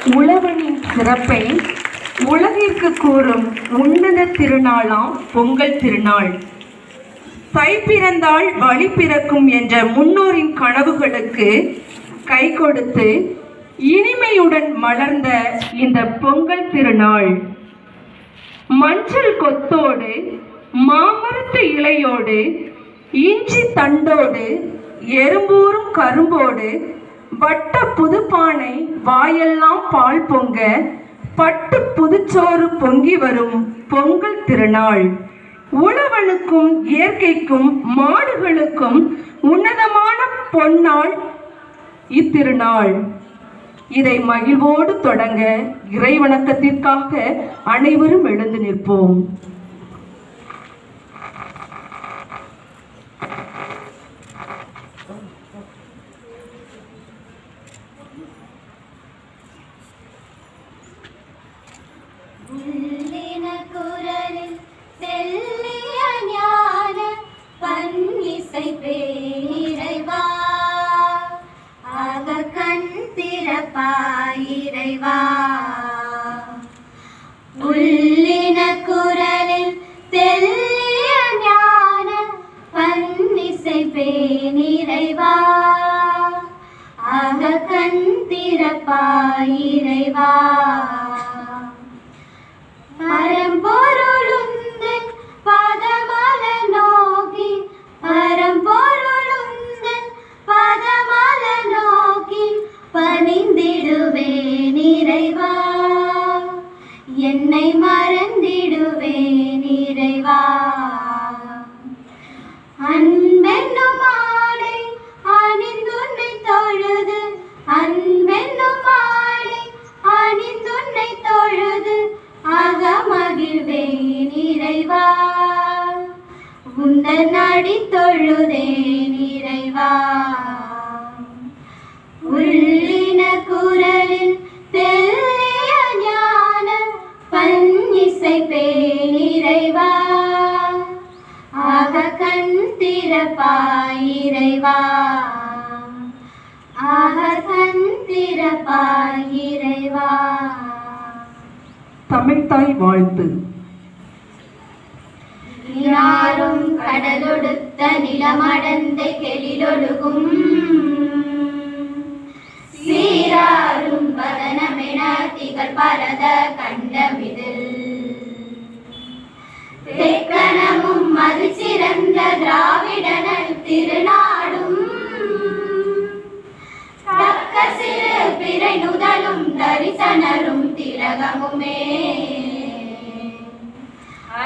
உழவனின் சிறப்பை உலகிற்கு கூறும் உன்னத திருநாளாம் பொங்கல் திருநாள். தை பிறந்தால் வழி பிறக்கும் என்ற முன்னோரின் கனவுகளுக்கு கை கொடுத்து இனிமையுடன் மலர்ந்த இந்த பொங்கல் திருநாள் மஞ்சள் கொத்தோடு, மாமரத்து இலையோடு, இஞ்சி தண்டோடு, எறும்பூரும் கரும்போடு, வட்ட புதுப்பானை வாயெல்லாம் பால் பொங்க, பட்டு புதுச்சோறு பொங்கி வரும் பொங்கல் திருநாள். உழவனுக்கும் இயற்கைக்கும் மாடுகளுக்கும் உன்னதமான பொன்னாள் இத்திருநாள். இதை மகிழ்வோடு தொடங்க இறை வணக்கத்திற்காக அனைவரும் எழுந்து நிற்போம். இறைவா உள்ளின குரலில் தெல்லிய ஞான பன்னிசை பேனிறைவா ஆக கண் திறப்பாயிறைவா பரம்பொருளுந்தன் பதமல நோக்கி பரம்பொருளுந்தன் பதமல நோக்கி பணிந்திடுவேன் இறைவா என்னை மறந்திடுவேன் இறைவா அன்பென்னும் ஆடை அணிந்துன்னை தொழுது அன்பென்னும் ஆடை அணிந்துன்னை தொழுது அகமகிழ்வேன் இறைவா உந்தன் அடி தொழுதேன் இறைவா உள்ளின குரலில் தெல்லிய ஞான பன்னிசை பேனிறைவா ஆக கண் திறப்பாயிறைவா ஆக கண் திறப்பாயிறைவா. தமிழ்த்தாய் வாழ்த்து. யாரும் கடலொடுத்த நிலமடந்த கெளிலொடுகும் சீராரும் வதனமென திகழ் பரத கண்டமிதில் தெக்கணமும் மது சிறந்த திராவிடனல் திருநாடும் தக்க சிறு பிறை நுதலும் தரிசனரும் திலகமுமே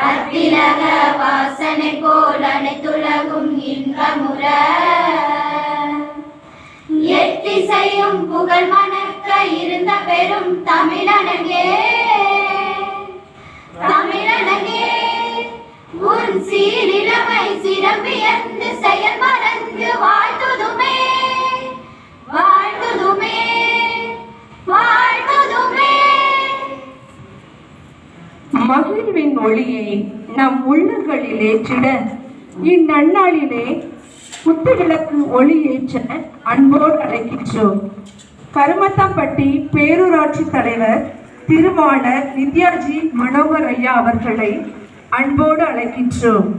அத்திலக வாசனை போல் அனைத்துலகும் இன்பமுற எத்திசையும் புகழ் மணக்க இருந்த பெரும் தமிழனகே தமிழனகே உன் சீரிழமை சிறப்பியந்து செயல் மறந்து வாழ்த்துதுமே வாழ்த்துதுமே வாழ்த்துதுமே. மகிழ்வின் ஒளியை நம் உள்ளங்களில் ஏற்றிட இந்நன்னாளிலே குத்துவிளக்கு ஒளி ஏற்ற அன்போடு அழைக்கின்றோம். கருமத்தம்பட்டி பேரூராட்சி தலைவர் திருவாளர் வித்யாஜி மனோகர் ஐயா அவர்களை அன்போடு அழைக்கின்றோம்.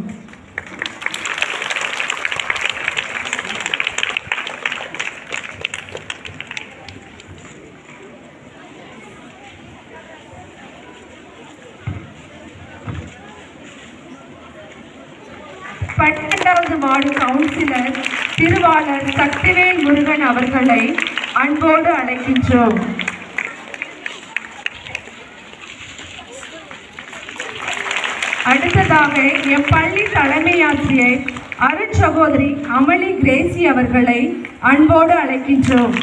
பன்னெண்டாவது வார்டு கவுன்சிலர் திருவாளர் சக்திவேல் முருகன் அவர்களை அன்போடு அழைக்கின்றோம். அடுத்ததாக எம் பள்ளி தலைமை ஆசிரியர் அருட்சகோதரி அமளி கிரேசி அவர்களை அன்போடு அழைக்கின்றோம்.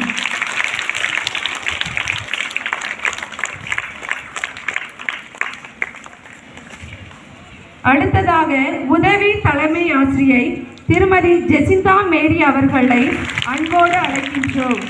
அடுத்ததாக உதவி தலைமை ஆசிரியை திருமதி ஜெசிந்தா மேரி அவர்களை அன்போடு அழைக்கின்றோம்.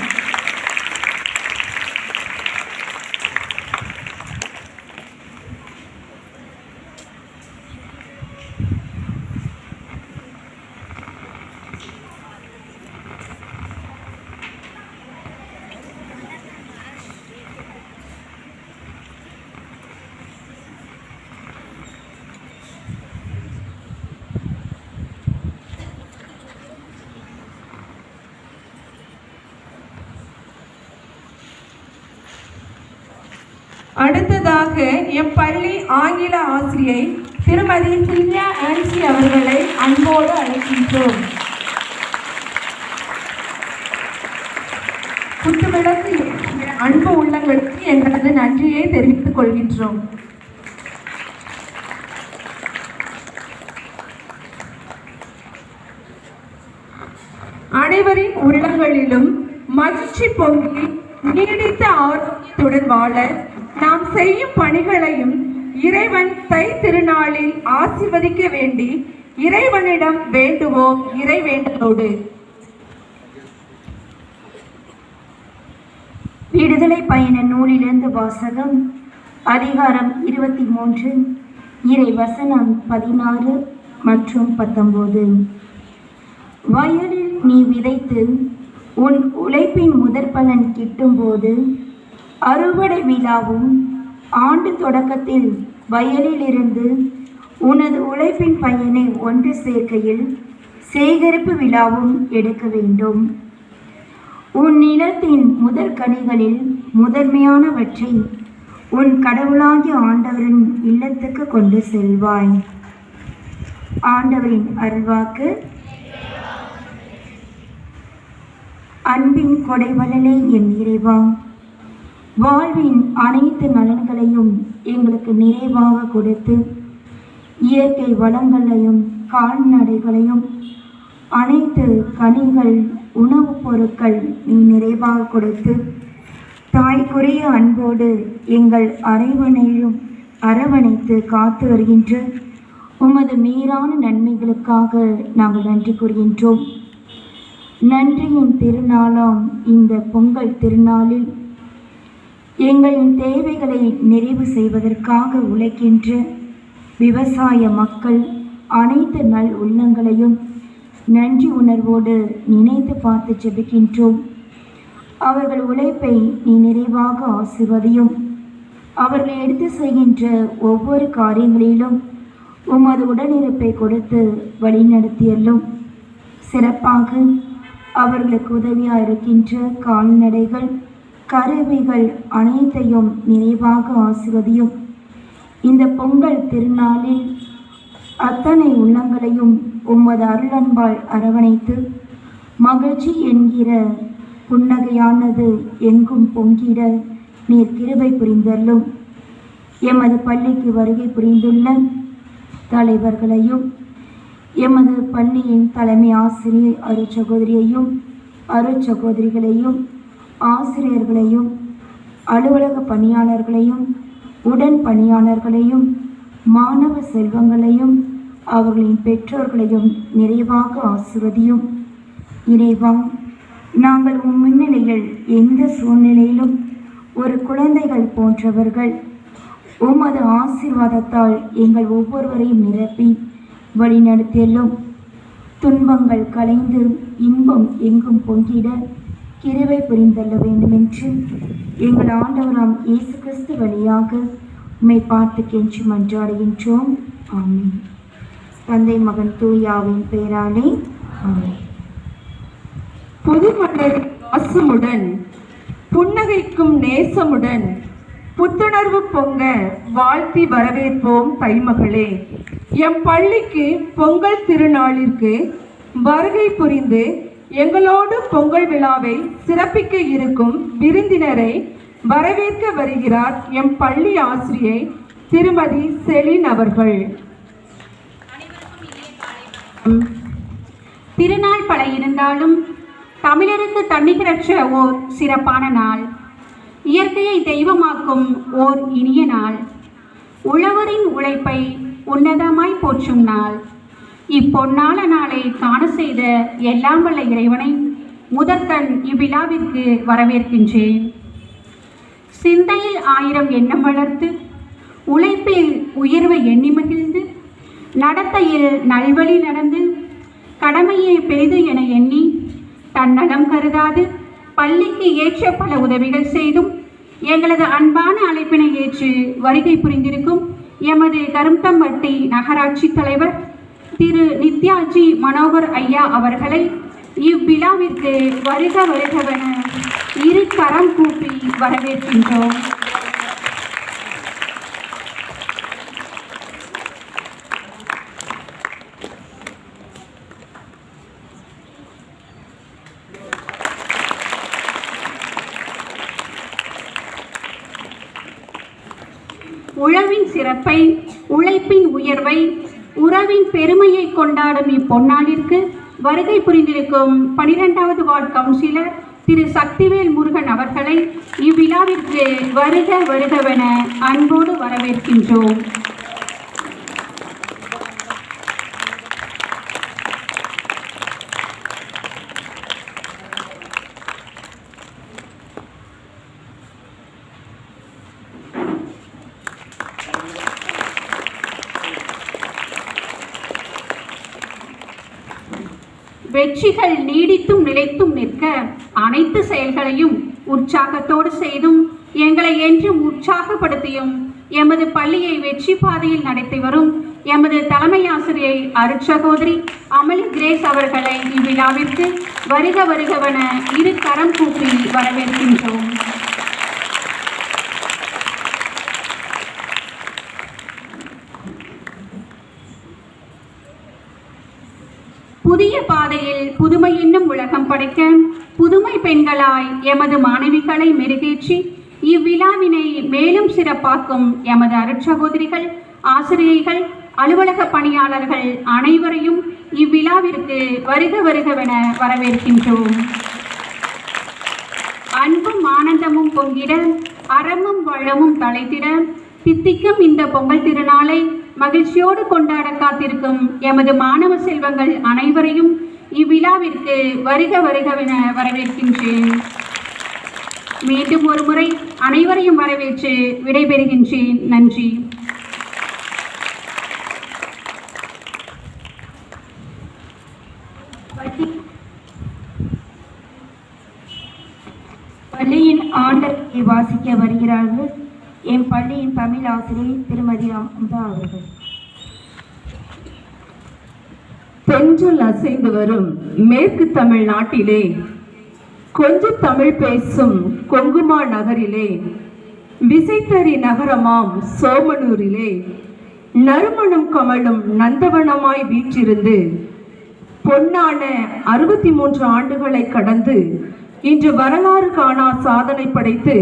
அடுத்ததாக எம் பள்ளி ஆங்கில ஆசிரியை திருமதி சில்வியா ஆன்சி அவர்களை அன்போடு அழைக்கின்றோம். குத்துவிளக்கு அன்பு உள்ளங்களுக்கு எங்களது நன்றியை தெரிவித்துக் கொள்கின்றோம். அனைவரின் உள்ளங்களிலும் மகிழ்ச்சி பொங்கி நீடித்த ஆரோக்கியத்துடன் வாழ நாம் செய்யும் பணிகளையும் இறைவன் தை திருநாளில் ஆசீர்வதிக்க வேண்டி இறைவனிடம் வேண்டுவோம். இறைவேண்டலோடு விடுதலை பயண நூலிலிருந்து வாசகம். அதிகாரம் 23, இறை வசனம் 16 மற்றும் 19. வயலில் நீ விதைத்து உன் உழைப்பின் முதற் பலன் கிட்டும்போது அறுவடை விழாவும் ஆண்டு தொடக்கத்தில் வயலிலிருந்து உனது உழைப்பின் பயனை ஒன்று சேர்க்கையில் சேகரிப்பு விழாவும் எடுக்க வேண்டும். உன் நிலத்தின் முதற் கனிகளில் முதன்மையானவற்றை உன் கடவுளாகிய ஆண்டவரின் இல்லத்துக்கு கொண்டு செல்வாய். ஆண்டவரின் அருள்வாக்கு. அன்பின் கொடைவளனே என் இறைவா, வாழ்வின் அனைத்து நலன்களையும் எங்களுக்கு நிறைவாக கொடுத்து இயற்கை வளங்களையும் கால்நடைகளையும் அனைத்து கனிகள் உணவுப் பொருட்கள் நீ நிறைவாக கொடுத்து தாய்க்குரிய அன்போடு எங்கள் அரவணைத்து காத்து வருகின்ற உமது மீறான நன்மைகளுக்காக நாங்கள் நன்றி கூறுகின்றோம். நன்றியின் திருநாளாம் இந்த பொங்கல் திருநாளில் எங்களின் தேவைகளை நிறைவு செய்வதற்காக உழைக்கின்ற விவசாய மக்கள் அனைத்து நல் உள்ளங்களையும் நன்றி உணர்வோடு நினைத்து பார்த்து ஜெபிக்கின்றோம். அவர்கள் உழைப்பை நீ நிறைவாக ஆசிர்வதியும். அவர்கள் எடுத்து செய்கின்ற ஒவ்வொரு காரியங்களிலும் உமது உடனிருப்பை கொடுத்து வழிநடத்தியல்லும். சிறப்பாக அவர்களுக்கு உதவியாக இருக்கின்ற கால்நடைகள் கருவிகள் அனைத்தையும் நிறைவாக ஆசிர்வதியும். இந்த பொங்கல் திருநாளில் அத்தனை உள்ளங்களையும் உமது அருளன்பால் அரவணைத்து மகிழ்ச்சி என்கிற புன்னகையானது எங்கும் பொங்கிட நீர் கிருபை புரிந்தல்லும். எமது பள்ளிக்கு வருகை புரிந்துள்ள தலைவர்களையும் எமது பள்ளியின் தலைமை ஆசிரியை அருட்சகோதரியையும் அருட்சகோதரிகளையும் ஆசிரியர்களையும் அலுவலக பணியாளர்களையும் உடன் பணியாளர்களையும் மாணவ செல்வங்களையும் அவர்களின் பெற்றோர்களையும் நிறைவாக ஆசிர்வதியும். இறைவா, நாங்கள் உன் முன்னிலையில் எந்த சூழ்நிலையிலும் ஒரு குழந்தைகள் போன்றவர்கள். உமது ஆசீர்வாதத்தால் எங்கள் ஒவ்வொருவரையும் நிரப்பி வழிநடத்தியல்லும். துன்பங்கள் கலைந்து இன்பம் எங்கும் பொங்கிட கிருபை புரிந்தள்ள வேண்டுமென்று எங்கள் ஆண்டவராம் இயேசு கிறிஸ்து வழியாக உம்மை பார்த்து கெஞ்சி மன்றாடுகின்றோம். ஆமென். தந்தை மகன் தூயாவின் பெயராலே ஆமென். புதுமலர் வாசமுடன் புன்னகைக்கும் நேசமுடன் புத்துணர்வு பொங்க வாழ்த்தி வரவேற்போம் தைமகளே. எம் பள்ளிக்கு பொங்கல் திருநாளிற்கு வருகை புரிந்து எங்களோடு பொங்கல் விழாவை சிறப்பிக்க இருக்கும் விருந்தினரை வரவேற்க வருகிறார் எம் பள்ளி ஆசிரியை திருமதி செலின் அவர்கள். திருநாள் பல இருந்தாலும் தமிழருக்கு தன்னிகரற்ற ஓர் சிறப்பான நாள், இயற்கையை தெய்வமாக்கும் ஓர் இனிய நாள், உழவரின் உழைப்பை உன்னதமாய் போற்றும் நாள். இப்பொன்னான நாளை காண செய்த எல்லாம் வல்ல இறைவனை முதற்கண் இவ்விழாவிற்கு வரவேற்கின்றேன். சிந்தையில் 1000 எண்ணம் வளர்த்து உழைப்பில் உயர்வை எண்ணி மகிழ்ந்து நடத்தையில் நல்வழி நடந்து கடமையை பெரிது என எண்ணி தன்னலம் கருதாது பள்ளிக்கு ஏற்ற பல உதவிகள் செய்தும் எங்களது அன்பான அழைப்பினை ஏற்று வருகை புரிந்திருக்கும் எமது கரும்பம்பட்டி நகராட்சி தலைவர் திரு நித்யாஜி மனோகர் ஐயா அவர்களை இவ்விழாவிற்கு வருக வருகவென இரு கரம் கூப்பி வரவேற்கின்றோம். உழவின் சிறப்பை, உழைப்பின் உயர்வை, உறவின் பெருமையை கொண்டாடும் இப்பொன்னாளிற்கு வருகை புரிந்திருக்கும் 12வது வார்டு கவுன்சிலர் திரு சக்திவேல் முருகன் அவர்களை இவ்விழாவிற்கு வருக வருகவென அன்போடு வரவேற்கின்றோம். வெற்றிகள் நீடித்தும் நிலைத்தும் நிற்க அனைத்து செயல்களையும் உற்சாகத்தோடு செய்தும் எங்களை என்றும் உற்சாகப்படுத்தியும் எமது பள்ளியை வெற்றி பாதையில் நடத்தி வரும் எமது தலைமை ஆசிரியை அருட்சகோதரி அமளி கிரேஸ் அவர்களை இவ்விழாவிற்கு வருக வருகவென இரு கரம் கூப்பி வரவேற்கின்றோம். புதிய பாதையில் புதுமை என்னும் உலகம் படைக்க புதுமை பெண்களாய் எமது மாணவிகளை மெருகேற்றி இவ்விழாவினை மேலும் சிறப்பாக்கும் எமது அருட்சகோதரிகள், ஆசிரியைகள், அலுவலக பணியாளர்கள் அனைவரையும் இவ்விழாவிற்கு வருக வருகவென வரவேற்கின்றோம். அன்பும் ஆனந்தமும் பொங்கிட, அறமும் வளமும் தலைத்திட தித்திக்கும் இந்த பொங்கல் திருநாளை மகிழ்ச்சியோடு கொண்டாட காத்திருக்கும் எமது மாணவ செல்வங்கள் அனைவரையும் இவ்விழாவிற்கு வருக வருகவென வரவேற்கின்றேன். மீண்டும் ஒரு முறை அனைவரையும் வரவேற்று விடைபெறுகின்றேன். நன்றி. பள்ளியின் ஆண்டை வாசிக்க வருகிறார்கள் என் பள்ளியின் தமிழ் ஆசிரியை திருமதி அமுதா அவர்கள். தென்றல் அசைந்து வரும் மேற்கு தமிழ்நாட்டிலே, கொஞ்ச தமிழ் பேசும் கொங்குமா நகரிலே, விசைத்தறி நகரமாம் சோமனூரிலே நறுமணம் கமழும் நந்தவனமாய் வீற்றிருந்து பொன்னான 63 ஆண்டுகளை கடந்து இன்று வரலாறு காணா சாதனை படைத்து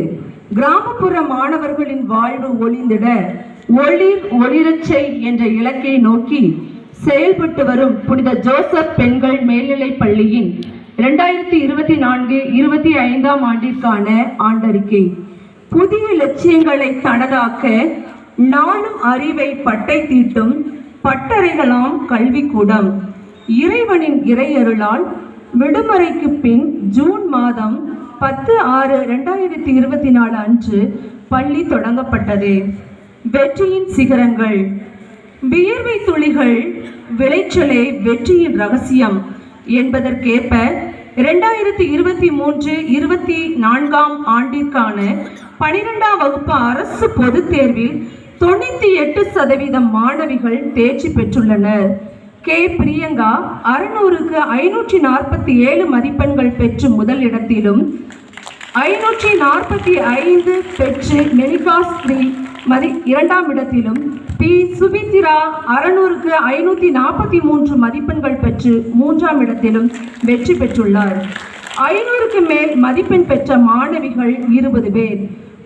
கிராமப்புற மாணவர்களின் வாழ்வு ஒளிந்திட ஒளிர் ஒளிரச்சை என்ற இலக்கை நோக்கி செயல்பட்டு வரும் புனித ஜோசப் பெண்கள் மேல்நிலைப் பள்ளியின் 2024-25 ஆண்டிற்கான ஆண்டறிக்கை. புதிய லட்சியங்களை தனதாக்க நாளும் அறிவை பட்டை தீட்டும் பட்டறைகளாம் கல்விக்கூடம். இறைவனின் இறையருளால் விடுமுறைக்கு பின் ஜூன் மாதம் 10/6/2024 அன்று பள்ளி தொடங்கப்பட்டது. வெற்றியின் சிகரங்கள். வியர்வை துளிகள் விளைச்சலே வெற்றியின் ரகசியம் என்பதற்கேற்ப 2023-24 ஆண்டிற்கான 12ஆம் வகுப்பு அரசு பொதுத் தேர்வில் 98% மாணவிகள் தேர்ச்சி பெற்றுள்ளனர். கே பிரியங்கா 600க்கு 547 மதிப்பெண்கள் பெற்று முதல் இடத்திலும், 545 பெற்று மெனிகாஸ்ரீ இரண்டாம் இடத்திலும், பி சுபித்திரா 600க்கு 543 மதிப்பெண்கள் பெற்று மூன்றாம் இடத்திலும் வெற்றி பெற்றுள்ளார். 500க்கு மேல் மதிப்பெண் பெற்ற மாணவிகள் 20 பேர்.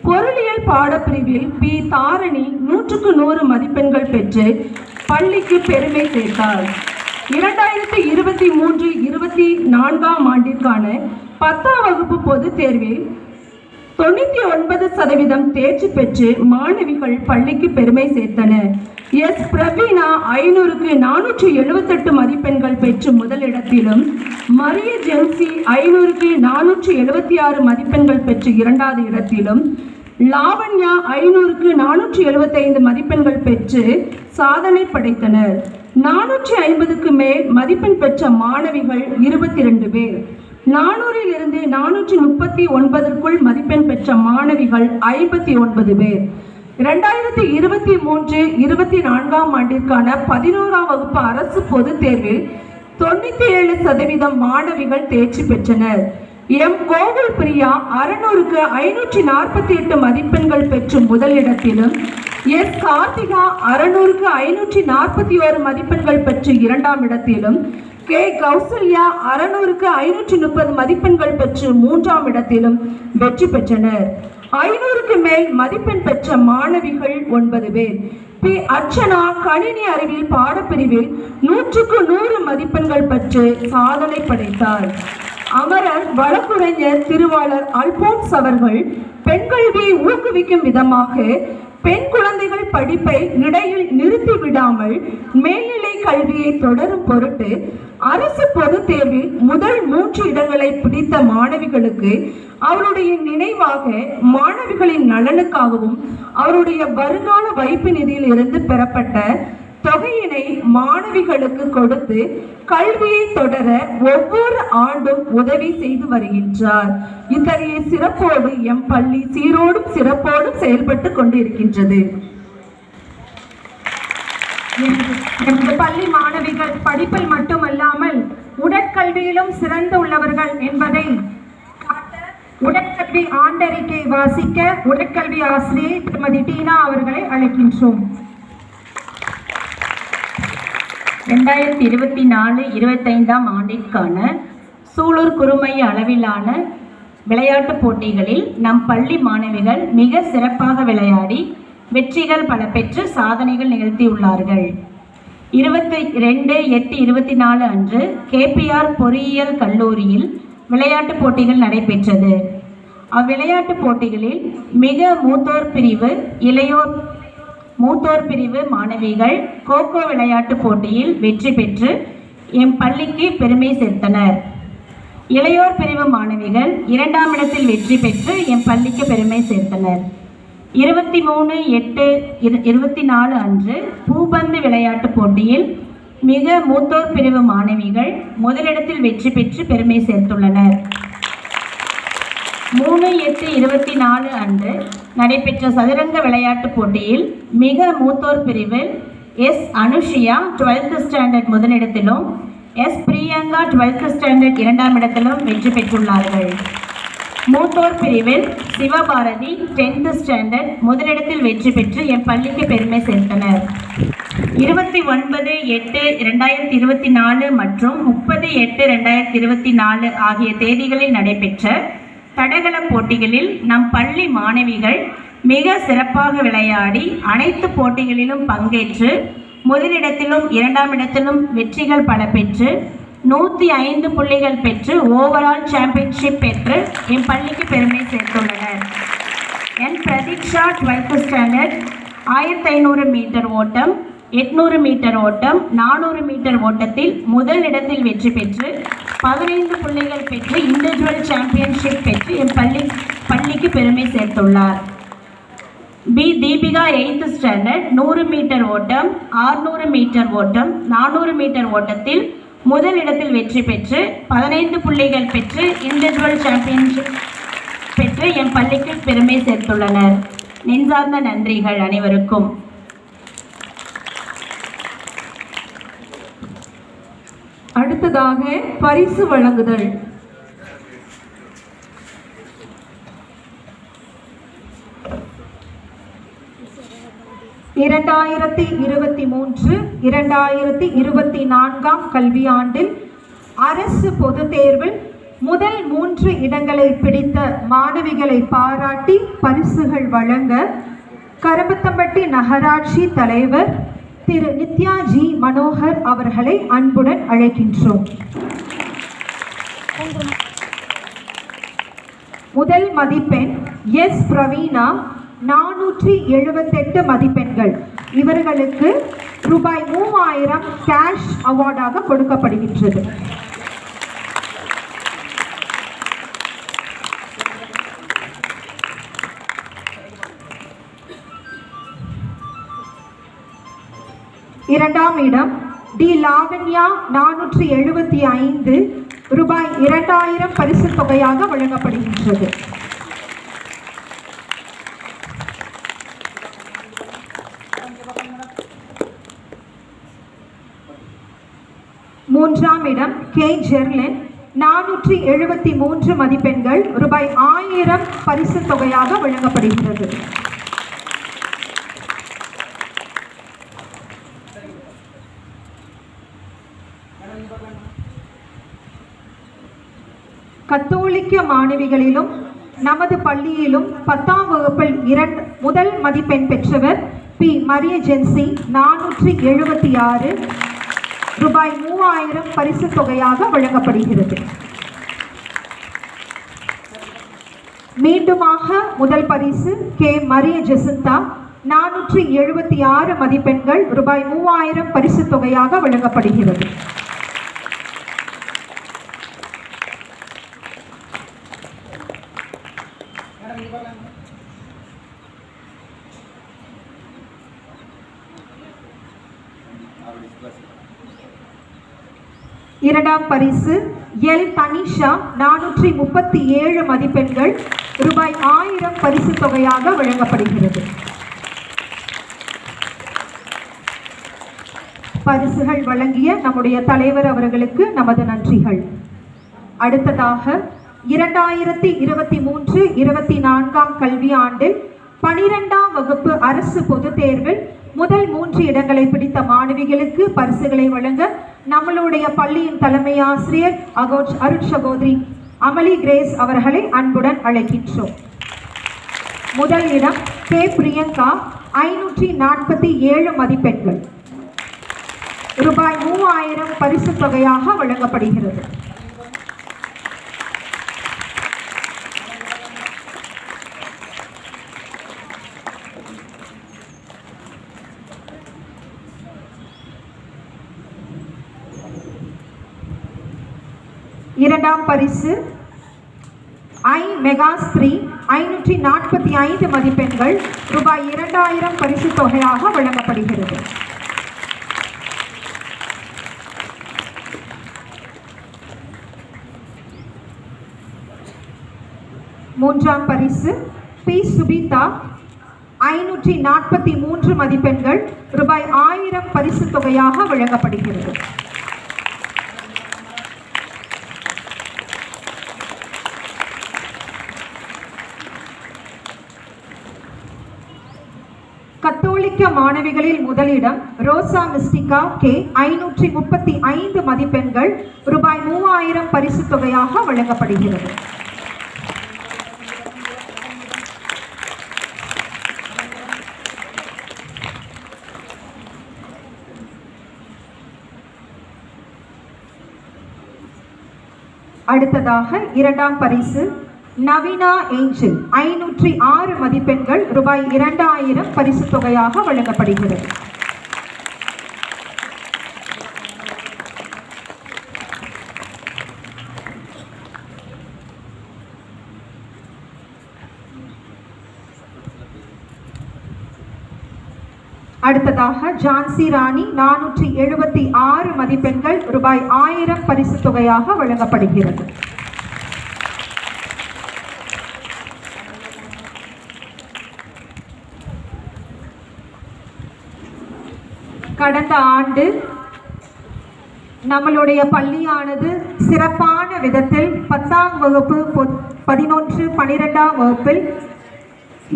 பொருளியல் பாடப்பிரிவில் பி தாரணி 100க்கு 100 மதிப்பெண்கள் பெற்று பள்ளிக்கு பெருமை சேர்த்தார். 2023-24 ஆண்டிற்கான 10ஆம் வகுப்பு பொதுத் தேர்வில் 99% தேர்ச்சி பெற்று மாணவிகள் பள்ளிக்கு பெருமை சேர்த்தனர். எஸ் பிரவீனா 500க்கு 478 மதிப்பெண்கள் பெற்று முதலிடத்திலும், மரிய ஜென்சி 500க்கு 476 மதிப்பெண்கள் பெற்று இரண்டாவது இடத்திலும், லாவண்யா 500க்கு 475 மதிப்பெண்கள் பெற்று சாதனை படைத்தனர். 450க்கு மேல் மதிப்பெண் பெற்ற மாணவிகள் 22 பேர். 400 இருந்து 439க்குள் மதிப்பெண் பெற்ற மாணவிகள் 59 பேர். 2023-24 ஆண்டிற்கான 11ஆம் வகுப்பு அரசு பொதுத் தேர்வில் 97% மாணவிகள் தேர்ச்சி பெற்றனர். எம் கோகுல் பிரியா 600க்கு 548 மதிப்பெண்கள் பெற்று முதலிடத்திலும், எஸ் கார்த்திகா 600க்கு 541 மதிப்பெண்கள் பெற்று இரண்டாம் இடத்திலும், கே கௌசல்யா 600க்கு 530 மதிப்பெண்கள் பெற்று 3ஆம் இடத்திலும் வெற்றி பெற்றனர். 500க்கு மேல் மதிப்பெண் பெற்ற மாணவிகள் 9 பேர். பி அர்ச்சனா கணினி அறிவியல் பாடப்பிரிவில் 100க்கு 100 மதிப்பெண்கள் பெற்று சாதனை படைத்தார். அமரர் வழக்குரைஞர் திருவாளர் அல்போன்ஸ் அவர்கள் பெண் கல்வியை ஊக்குவிக்கும் விதமாக பெண் குழந்தைகள் படிப்பை இடையில் நிறுத்தி விடாமல் மேல்நிலை கல்வியை தொடரும் பொருட்டு அரசு பொதுத் தேர்வில் முதல் 3 இடங்களை பிடித்த மாணவிகளுக்கு அவருடைய நினைவாக மாணவிகளின் நலனுக்காகவும் அவருடைய வருங்கால வைப்பு நிதியில் இருந்து பெறப்பட்ட தொகையினை மாணவிகளுக்கு கொடுத்து கல்வியை தொடர ஒவ்வொரு ஆண்டும் உதவி செய்து வருகின்றார். இத்தகைய சிறப்போடு எம் பள்ளி சீரோடும் சிறப்போடும் செயல்பட்டு கொண்டிருக்கின்றது. எமது பள்ளி மாணவிகள் படிப்பில் மட்டுமல்லாமல் உடற்கல்வியிலும் சிறந்து உள்ளவர்கள் என்பதை உடற்கல்வி ஆண்டறிக்கை வாசிக்க உடற்கல்வி ஆசிரியை திருமதி டீனா அவர்களை அழைக்கின்றோம். 2024-25 ஆண்டிற்கான சூலூர் குறுமைய அளவிலான விளையாட்டுப் போட்டிகளில் நம் பள்ளி மாணவிகள் மிக சிறப்பாக விளையாடி வெற்றிகள் பல பெற்று சாதனைகள் நிகழ்த்தியுள்ளார்கள். 22/8/24 அன்று கேபிஆர் பொறியியல் கல்லூரியில் விளையாட்டுப் போட்டிகள் நடைபெற்றது. அவ்விளையாட்டுப் போட்டிகளில் மிக மூத்தோர் பிரிவு மாணவிகள் கோகோ விளையாட்டுப் போட்டியில் வெற்றி பெற்று எம் பள்ளிக்கு பெருமை சேர்த்தனர். இளையோர் பிரிவு மாணவிகள் 2ஆம் இடத்தில் வெற்றி பெற்று எம் பள்ளிக்கு பெருமை சேர்த்தனர். 23/8/24 அன்று பூப்பந்து விளையாட்டுப் போட்டியில் மிக மூத்தோர் பிரிவு மாணவிகள் முதலிடத்தில் வெற்றி பெற்று பெருமை சேர்த்துள்ளனர். 3/8/24 அன்று நடைபெற்ற சதுரங்க விளையாட்டுப் போட்டியில் மிக மூத்தோர் பிரிவில் எஸ் அனுஷியா 12th ஸ்டாண்டர்ட் முதலிடத்திலும் எஸ் பிரியங்கா 12th ஸ்டாண்டர்ட் 2ஆம் இடத்திலும் வெற்றி பெற்றுள்ளார்கள். மூத்தோர் பிரிவில் சிவபாரதி 10th ஸ்டாண்டர்ட் முதலிடத்தில் வெற்றி பெற்று என் பள்ளிக்கு பெருமை சேர்த்தனர். 29/8/2024 மற்றும் 30/8/2024 ஆகிய தேதிகளில் நடைபெற்ற தடகள போட்டிகளில் நம் பள்ளி மாணவிகள் மிக சிறப்பாக விளையாடி அனைத்து போட்டிகளிலும் பங்கேற்று முதலிடத்திலும் 2ஆம் இடத்திலும் வெற்றிகள் பல பெற்று 105 புள்ளிகள் பெற்று ஓவரால் சாம்பியன்ஷிப் பெற்று என் பள்ளிக்கு பெருமை சேர்த்துள்ளனர். என் பிரதீக்ஷா 12th ஸ்டாண்டர்ட் 1500 மீட்டர் ஓட்டம், 800 மீட்டர் ஓட்டம், 400 மீட்டர் ஓட்டத்தில் முதல் இடத்தில் வெற்றி பெற்று 15 புள்ளிகள் பெற்று இண்டிவிஜுவல் சாம்பியன்ஷிப் பெற்று என் பள்ளிக்கு பெருமை சேர்த்துள்ளார். P Deepika 8th standard 100 metre ஓட்டம், 600 மீட்டர் ஓட்டம், 400 மீட்டர் ஓட்டத்தில் முதல் இடத்தில் வெற்றி பெற்று 15 புள்ளிகள் பெற்று இண்டிவிஜுவல் சாம்பியன்ஷிப் பெற்று என் பள்ளிக்கு பெருமை சேர்த்துள்ளனர். நெஞ்சார்ந்த நன்றிகள் அனைவருக்கும். அடுத்ததாக பரிசு வழங்குதல். இரண்டாயிரத்தி 2023-2024 கல்வியாண்டில் அரசு பொதுத் தேர்வில் முதல் 3 இடங்களை பிடித்த மாணவிகளை பாராட்டி பரிசுகள் வழங்க கரம்பத்தம்பட்டி நகராட்சி தலைவர் திரு நித்யா ஜி மனோகர் அவர்களை அன்புடன் அழைக்கின்றோம். முதல் மதிப்பெண் எஸ் பிரவீனா 478 மதிப்பெண்கள். இவர்களுக்கு ரூபாய் 3000 கேஷ் அவார்டாக கொடுக்கப்படுகின்றது. இரண்டாம் இடம் டி லாவண்யா 475 ரூபாய் 2000 பரிசு தொகையாக வழங்கப்படுகின்றது. மூன்றாம் இடம் கே ஜெர்லின் 473 மதிப்பெண்கள் ரூபாய் 1000 பரிசு தொகையாக வழங்கப்படுகிறது. கத்தோலிக்க மாணவிகளிலும் நமது பள்ளியிலும் 10ஆம் வகுப்பில் முதல் மதிப்பெண் பெற்றவர் பி மரிய ஜென்சி 476 ரூபாய் 3000 பரிசு தொகையாக வழங்கப்படுகிறது. மீண்டுமாக முதல் பரிசு கே மரிய ஜெசிந்தா 476 மதிப்பெண்கள் ரூபாய் 3000 பரிசு தொகையாக வழங்கப்படுகிறது. இரண்டாம் பரிசு எல் தனிஷா 437 மதிப்பெண்கள் ரூபாய் 1000 பரிசு தொகையாக வழங்கப்படுகிறது. பரிசுகள் வழங்கிய நம்முடைய தலைவர் அவர்களுக்கு நமது நன்றிகள். அடுத்ததாக 2023-24 கல்வி ஆண்டில் 12ஆம் வகுப்பு அரசு பொதுத் தேர்வில் முதல் 3 இடங்களை பிடித்த மாணவிகளுக்கு பரிசுகளை வழங்க நம்மளுடைய பள்ளியின் தலைமை ஆசிரியர் அருட் சகோதரி அமலி கிரேஸ் அவர்களை அன்புடன் அழைக்கின்றோம். முதல் இடம் கே பிரியங்கா 547 மதிப்பெண்கள் ரூபாய் 3000 பரிசு தொகையாக வழங்கப்படுகிறது. இரண்டாம் பரிசு ஐ மெகாஸ்திரி 545 மதிப்பெண்கள் ரூபாய் 2000 பரிசு தொகையாக வழங்கப்படுகிறது. மூன்றாம் பரிசு பி சுபிதா 543 மதிப்பெண்கள் ரூபாய் 1000 பரிசு தொகையாக வழங்கப்படுகிறது. கத்தோலிக்க மாணவிகளில் முதலிடம் ரோசா மிஸ்டிகா கே 535 மதிப்பெண்கள் ரூபாய் 3000 பரிசு தொகையாக வழங்கப்படுகிறது. அடுத்ததாக இரண்டாம் பரிசு நவீனா ஏஞ்சல் 506 மதிப்பெண்கள் ரூபாய் 2000 பரிசு தொகையாக வழங்கப்படுகிறது. அடுத்ததாக ஜான்சி ராணி 476 மதிப்பெண்கள் ரூபாய் 1000 பரிசு தொகையாக வழங்கப்படுகிறது. கடந்த ஆண்டு நம்மளுடைய பள்ளியானது சிறப்பான விதத்தில் 10ஆம் வகுப்பு 11, 12ஆம் வகுப்பில்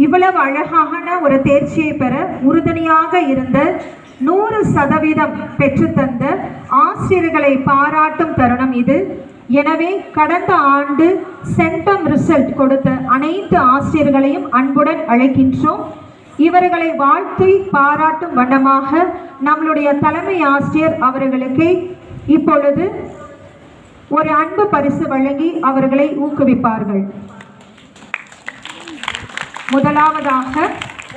இவ்வளவு அழகான ஒரு தேர்ச்சியை பெற உறுதுணையாக இருந்த 100% பெற்றுத்தந்த ஆசிரியர்களை பாராட்டும் தருணம் இது. எனவே கடந்த ஆண்டு சென்டம் ரிசல்ட் கொடுத்த அனைத்து ஆசிரியர்களையும் அன்புடன் அழைக்கின்றோம். இவர்களை வாழ்த்தி பாராட்டும் வண்ணமாக நம்மளுடைய தலைமை ஆசிரியர் அவர்களுக்கு இப்பொழுது ஒரு அன்பு பரிசு வழங்கி அவர்களை ஊக்குவிப்பார்கள். முதலாவதாக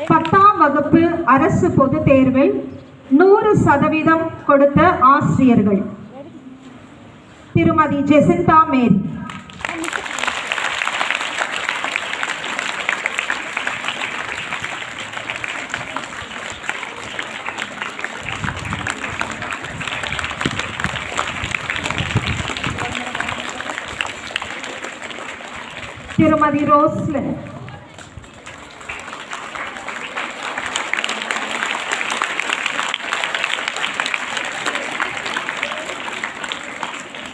10ஆம் வகுப்பு அரசு பொதுத் தேர்வில் 100% கொடுத்த ஆசிரியர்கள் திருமதி ஜெசிந்தா மேரி, திருமதி ரோஸ்லின்,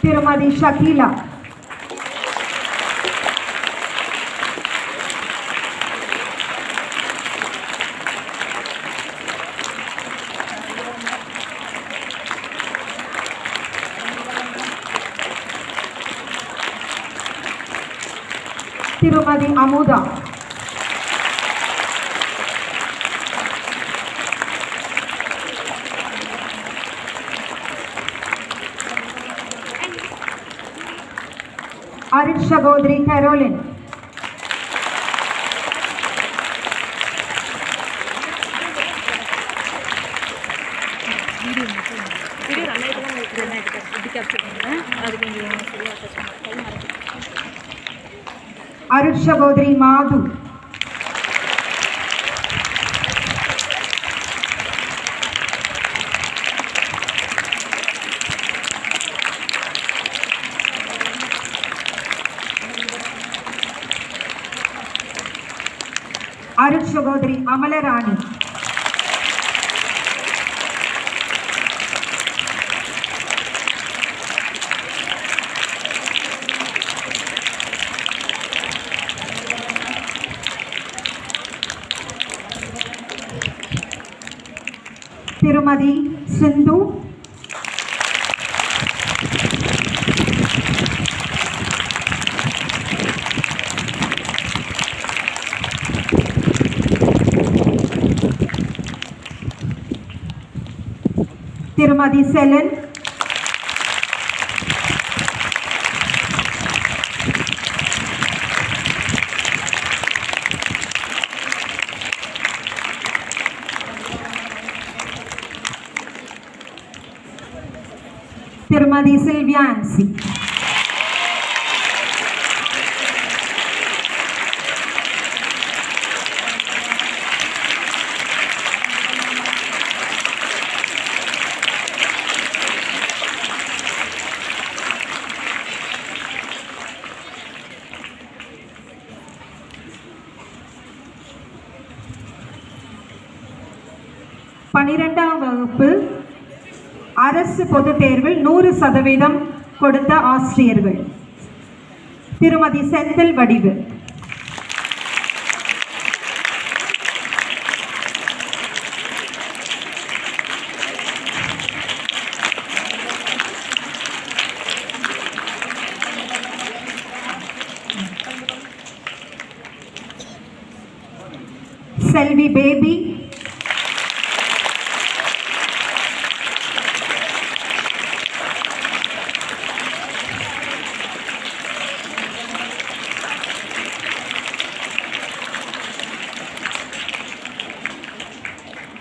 திருமதி ஷகீலா, திருமதி அமுதா. அருட்சகோதரி கரோலின். அருட்சகோதரி மாது. அருட்சகோதரி அமலராணி. திருமதி சிந்து. திருமதி செலன். திருமதி சில்வியான்சி. பனிரெண்டாம் வகுப்பு அரசு பொதுத் தேர்வில் 100% கொடுத்த ஆசிரியர்கள். திருமதி செந்தில் வடிவு. செல்வி பேபி.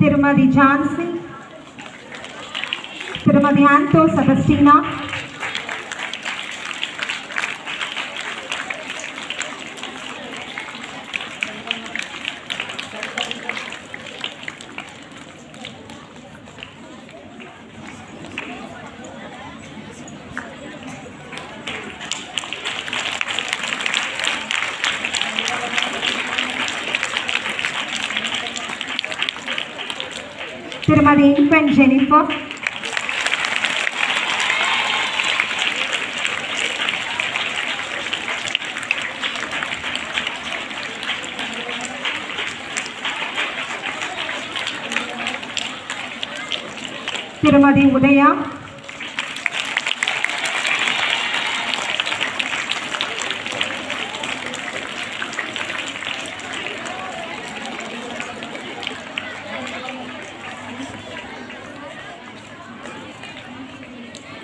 திருமதி ஜான்சி. திருமதி ஆண்டோ செபஸ்டினா. திருமதி இன்ஃபென்ட் ஜெனிஃபர். திருமதி உதயா.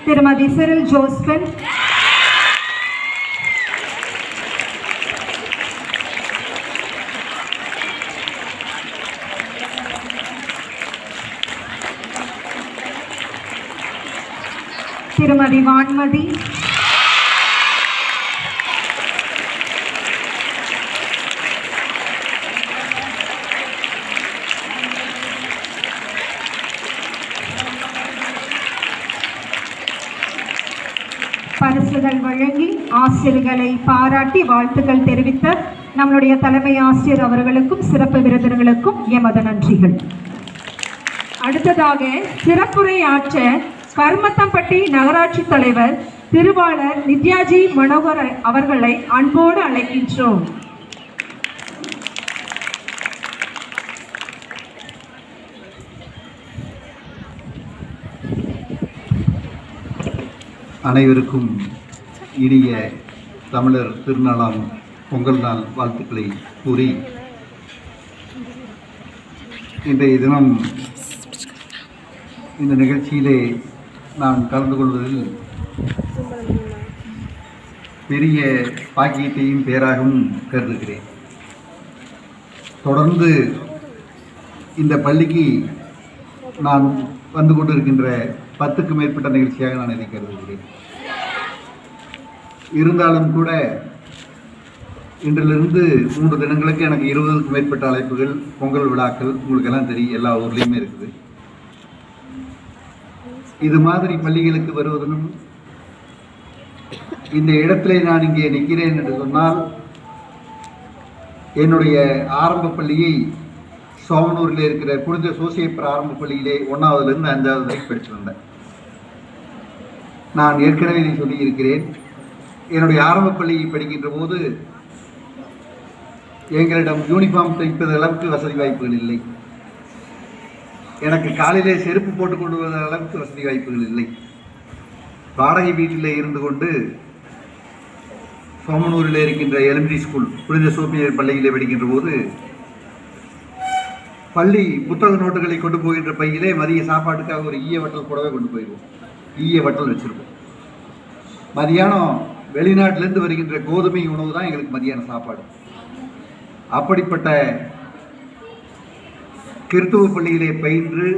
திருமதி சிரில் ஜோஸ்பின். திருமதி வான்மதி. பரிசுகள் வழங்கி ஆசிரியர்களை பாராட்டி வாழ்த்துக்கள் தெரிவித்த நம்முடைய தலைமை ஆசிரியர் அவர்களுக்கும் சிறப்பு விருந்தினர்களுக்கும் எமது நன்றிகள். அடுத்ததாக சிறப்புரை ஆற்ற கருமத்தம்பட்டி நகராட்சி தலைவர் திருவாளர் நித்யாஜி மனோகர் அவர்களை அன்போடு அழைக்கின்றோம். அனைவருக்கும் இனிய தமிழர் திருநாளாம் பொங்கல் நாள் வாழ்த்துக்களை கூறி இன்றைய தினம் இந்த நிகழ்ச்சியிலே நான் கலந்து கொள்வதில் பெரிய பாக்கியத்தையும் பேராகவும் கருதுகிறேன். தொடர்ந்து இந்த பள்ளிக்கு நான் வந்து கொண்டிருக்கின்ற 10க்கும் மேற்பட்ட நிகழ்ச்சியாக நான் இதை கருதுகிறேன். இருந்தாலும் கூட இன்றிலிருந்து 3 தினங்களுக்கு எனக்கு 20க்கும் மேற்பட்ட அழைப்புகள், பொங்கல் விழாக்கள் உங்களுக்கெல்லாம் தெரியும், எல்லா ஊர்லேயுமே இருக்குது. இது மாதிரி பள்ளிகளுக்கு வருவதும் இந்த இடத்திலே நான் இங்கே நிற்கிறேன் என்று சொன்னால் என்னுடைய ஆரம்ப பள்ளியை சோமனூரில் இருக்கிற புனித சோசியப்பர் ஆரம்ப பள்ளியிலே 1ஆவதுலேருந்து 5ஆவது வரைக்கும் படிச்சிருந்தேன். நான் ஏற்கனவே இதை சொல்லியிருக்கிறேன். என்னுடைய ஆரம்ப பள்ளியை படிக்கின்ற போது எங்களிடம் யூனிஃபார்ம் தைப்பது அளவுக்கு வசதி வாய்ப்புகள் இல்லை. எனக்கு காலையிலே செருப்பு போட்டுக் கொண்டு வருவத அளவுக்கு வசதி வாய்ப்புகள் இல்லை. வாடகை வீட்டிலே இருந்து கொண்டு சோமனூரில் இருக்கின்ற எலிமெண்டரி ஸ்கூல் புனித சோபியர் பள்ளியிலே படிக்கின்ற போது பள்ளி புத்தக நோட்டுகளை கொண்டு போகின்ற பையிலே மதிய சாப்பாட்டுக்காக ஒரு ஈய வட்டல் கூடவே கொண்டு போயிடுவோம். ஈய வட்டல் வச்சுருப்போம். மதியானம் வெளிநாட்டிலேருந்து வருகின்ற கோதுமை உணவு தான் எங்களுக்கு மதியான சாப்பாடு. அப்படிப்பட்ட கிறித்துவ பள்ளியிலே பயின்று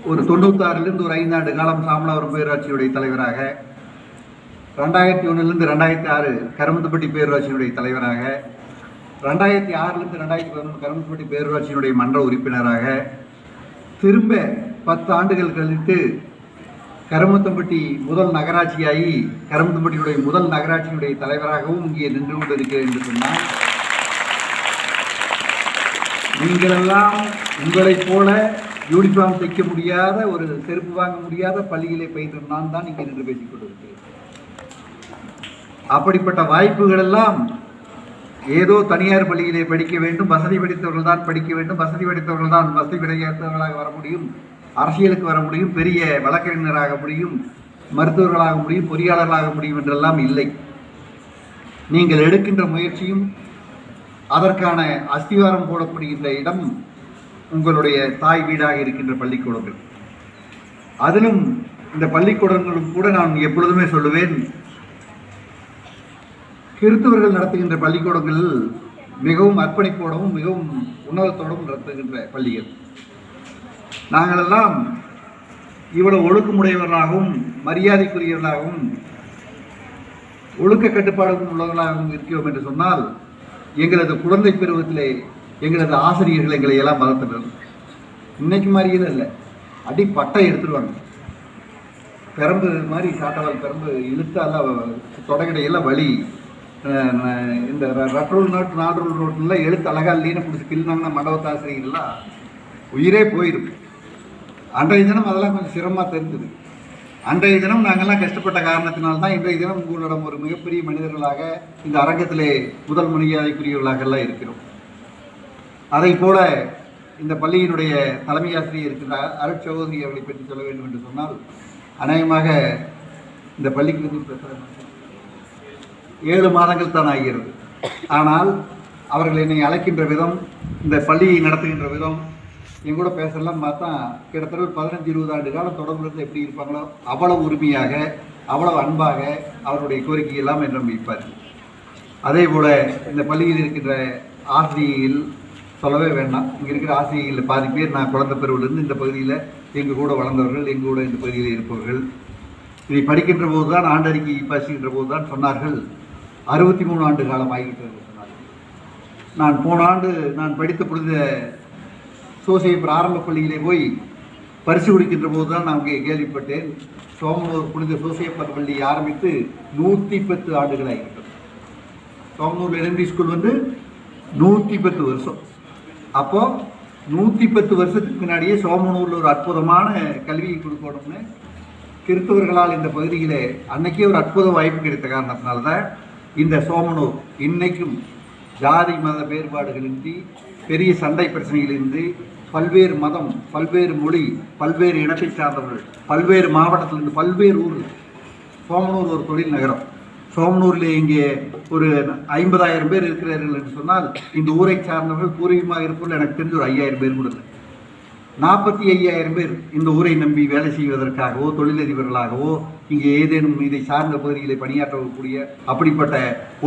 ஒரு 96லிருந்து ஒரு 5 ஆண்டு காலம் சாமலாபுரம் பேரூராட்சியுடைய தலைவராக, 2001லிருந்து 2006 கருமந்தப்பட்டி பேரூராட்சியினுடைய தலைவராக, 2006லிருந்து 2011 கருமந்தப்பட்டி பேரூராட்சியினுடைய மன்ற உறுப்பினராக, திரும்ப 10 ஆண்டுகள் கழித்து கருமந்தம்பட்டி முதல் நகராட்சியாகி கருமந்தம்பட்டியுடைய முதல் நகராட்சியினுடைய தலைவராகவும் இங்கே நின்று கொண்டிருக்கிறேன் என்று சொன்னால், நீங்களெல்லாம் உங்களைப் போல யூனிஃபார்ம் தைக்க முடியாத, ஒரு செருப்பு வாங்க முடியாத பள்ளியிலே பயின்ற நான் தான் இங்கே நின்று பேசிக் கொண்டிருக்கிறேன். அப்படிப்பட்ட வாய்ப்புகள் எல்லாம் ஏதோ தனியார் பள்ளியிலே படிக்க வேண்டும், வசதி படைத்தவர்கள் தான் படிக்க வேண்டும், வசதி படைத்தவர்கள் தான் வசதி படைத்தவர்களாக வர முடியும், அரசியலுக்கு வர முடியும், பெரிய வழக்கறிஞராக முடியும், மருத்துவர்களாக முடியும், பொறியாளர்களாக முடியும் என்றெல்லாம் இல்லை. நீங்கள் எடுக்கின்ற முயற்சியும் அதற்கான அஸ்திவாரம் போடப்படுகின்ற இடம் உங்களுடைய தாய் வீடாக இருக்கின்ற பள்ளிக்கூடங்கள். அதிலும் இந்த பள்ளிக்கூடங்களும் கூட நான் எப்பொழுதுமே சொல்லுவேன், கிறிஸ்தவர்கள் நடத்துகின்ற பள்ளிக்கூடங்கள் மிகவும் அர்ப்பணிப்போடவும் மிகவும் உன்னதத்தோடும் நடத்துகின்ற பள்ளிகள். நாங்களெல்லாம் இவ்வளவு ஒழுக்கமுடையவர்களாகவும் மரியாதைக்குரியவர்களாகவும் ஒழுக்க கட்டுப்பாடுக்கும் உள்ளவர்களாகவும் இருக்கிறோம் என்று சொன்னால், எங்களது குழந்தை பருவத்திலே எங்களது ஆசிரியர்கள் எங்களை எல்லாம் வளர்த்துறது. இன்னைக்கு மாதிரியே இல்லை, அடி பட்டை எடுத்துருவாங்க. பெரம்பு மாதிரி சாட்டவால் பெரம்பு இழுத்தாலாம் தொடக்கடையெல்லாம் வலி. இந்த ரட்ரோல் நோட் 4 ரோட்டில் எழுத்து அழகா இல்லைன்னு பிடிச்சி கிள்னாங்கன்னா மண்டபத்து ஆசிரியர்கள்லாம் உயிரே போயிடும். அன்றைய தினம் அதெல்லாம் கொஞ்சம் சிரமமாக தெரிஞ்சுது. அன்றைய தினம் நாங்கள்லாம் கஷ்டப்பட்ட காரணத்தினால்தான் இன்றைய தினம் உங்களிடம் ஒரு மிகப்பெரிய மனிதர்களாக இந்த அரங்கத்திலே முதல் மரியாதைக்குரியவர்களாகலாம் இருக்கிறோம். அதை போல இந்த பள்ளியினுடைய தலைமை ஆசிரியர் இருக்கின்ற அருட்சகோதரி அவர்களை பற்றி சொல்ல வேண்டும் என்று சொன்னால், அநேகமாக இந்த பள்ளிக்கு வந்து 7 மாதங்கள் தான் ஆகிறது. ஆனால் அவர்கள் என்னை அழைக்கின்ற விதம், இந்த பள்ளியை நடத்துகின்ற விதம், என் கூட பேசலாம் பார்த்தா கிட்டத்தட்ட ஒரு 15-20 ஆண்டு காலம் தொடர்புலேருந்து எப்படி இருப்பாங்களோ அவ்வளவு உரிமையாக, அவ்வளவு அன்பாக அவருடைய கோரிக்கை எல்லாம் என்றும் வைப்பார்கள். அதே போல் இந்த பள்ளியில் இருக்கின்ற ஆசிரியர்கள் சொல்லவே வேண்டாம். இங்கே இருக்கிற ஆசிரியர்கள் பாதி பேர் நான் குழந்தை பருவிலிருந்து இந்த பகுதியில் எங்கள் கூட வளர்ந்தவர்கள், எங்கள் கூட இந்த பகுதியில் இருப்பவர்கள். இதை படிக்கின்ற போது தான், ஆண்டறிக்கை பசிக்கின்ற போது தான் சொன்னார்கள் 63 ஆண்டு காலம் ஆகிவிட்டது சொன்னார்கள். நான் போன ஆண்டு நான் படித்த பொழுது சோசியப்பர் ஆரம்ப பள்ளியிலே போய் பரிசு கொடுக்கின்ற போது தான் நான் கேள்விப்பட்டேன், சோமனூர் புனித சோசியப்பர் பள்ளி ஆரம்பித்து 110 ஆண்டுகள் ஆகிவிட்டது. சோமனூர் எலிமெண்டரி ஸ்கூல் வந்து 110 வருஷம். அப்போது 110 வருஷத்துக்கு முன்னாடியே சோமனூரில் ஒரு அற்புதமான கல்வியை கொடுக்கணும்னு கிறிஸ்தவர்களால் இந்த பகுதியில் அன்னைக்கே ஒரு அற்புத வாய்ப்பு கிடைத்த காரணத்தினால்தான் இந்த சோமனூர் இன்னைக்கும் ஜாதி மத வேறுபாடுகளின்றி, பெரிய சண்டை பிரச்சனைகளின்றி, பல்வேறு மதம், பல்வேறு மொழி, பல்வேறு இனத்தை சார்ந்தவர்கள், பல்வேறு மாவட்டத்திலிருந்து பல்வேறு ஊர். சோமனூர் ஒரு தொழில் நகரம். சோமனூரில் இங்கே ஒரு 50,000 பேர் இருக்கிறார்கள் என்று சொன்னால் இந்த ஊரை சார்ந்தவர்கள் பூர்வீகமாக இருப்பவர்கள் எனக்கு தெரிஞ்ச ஒரு 5,000 பேர் கூட இல்லை. 45,000 பேர் இந்த ஊரை நம்பி வேலை செய்வதற்காகவோ தொழிலதிபர்களாகவோ இங்கே ஏதேனும் இதை சார்ந்த பகுதிகளை பணியாற்றக்கூடிய அப்படிப்பட்ட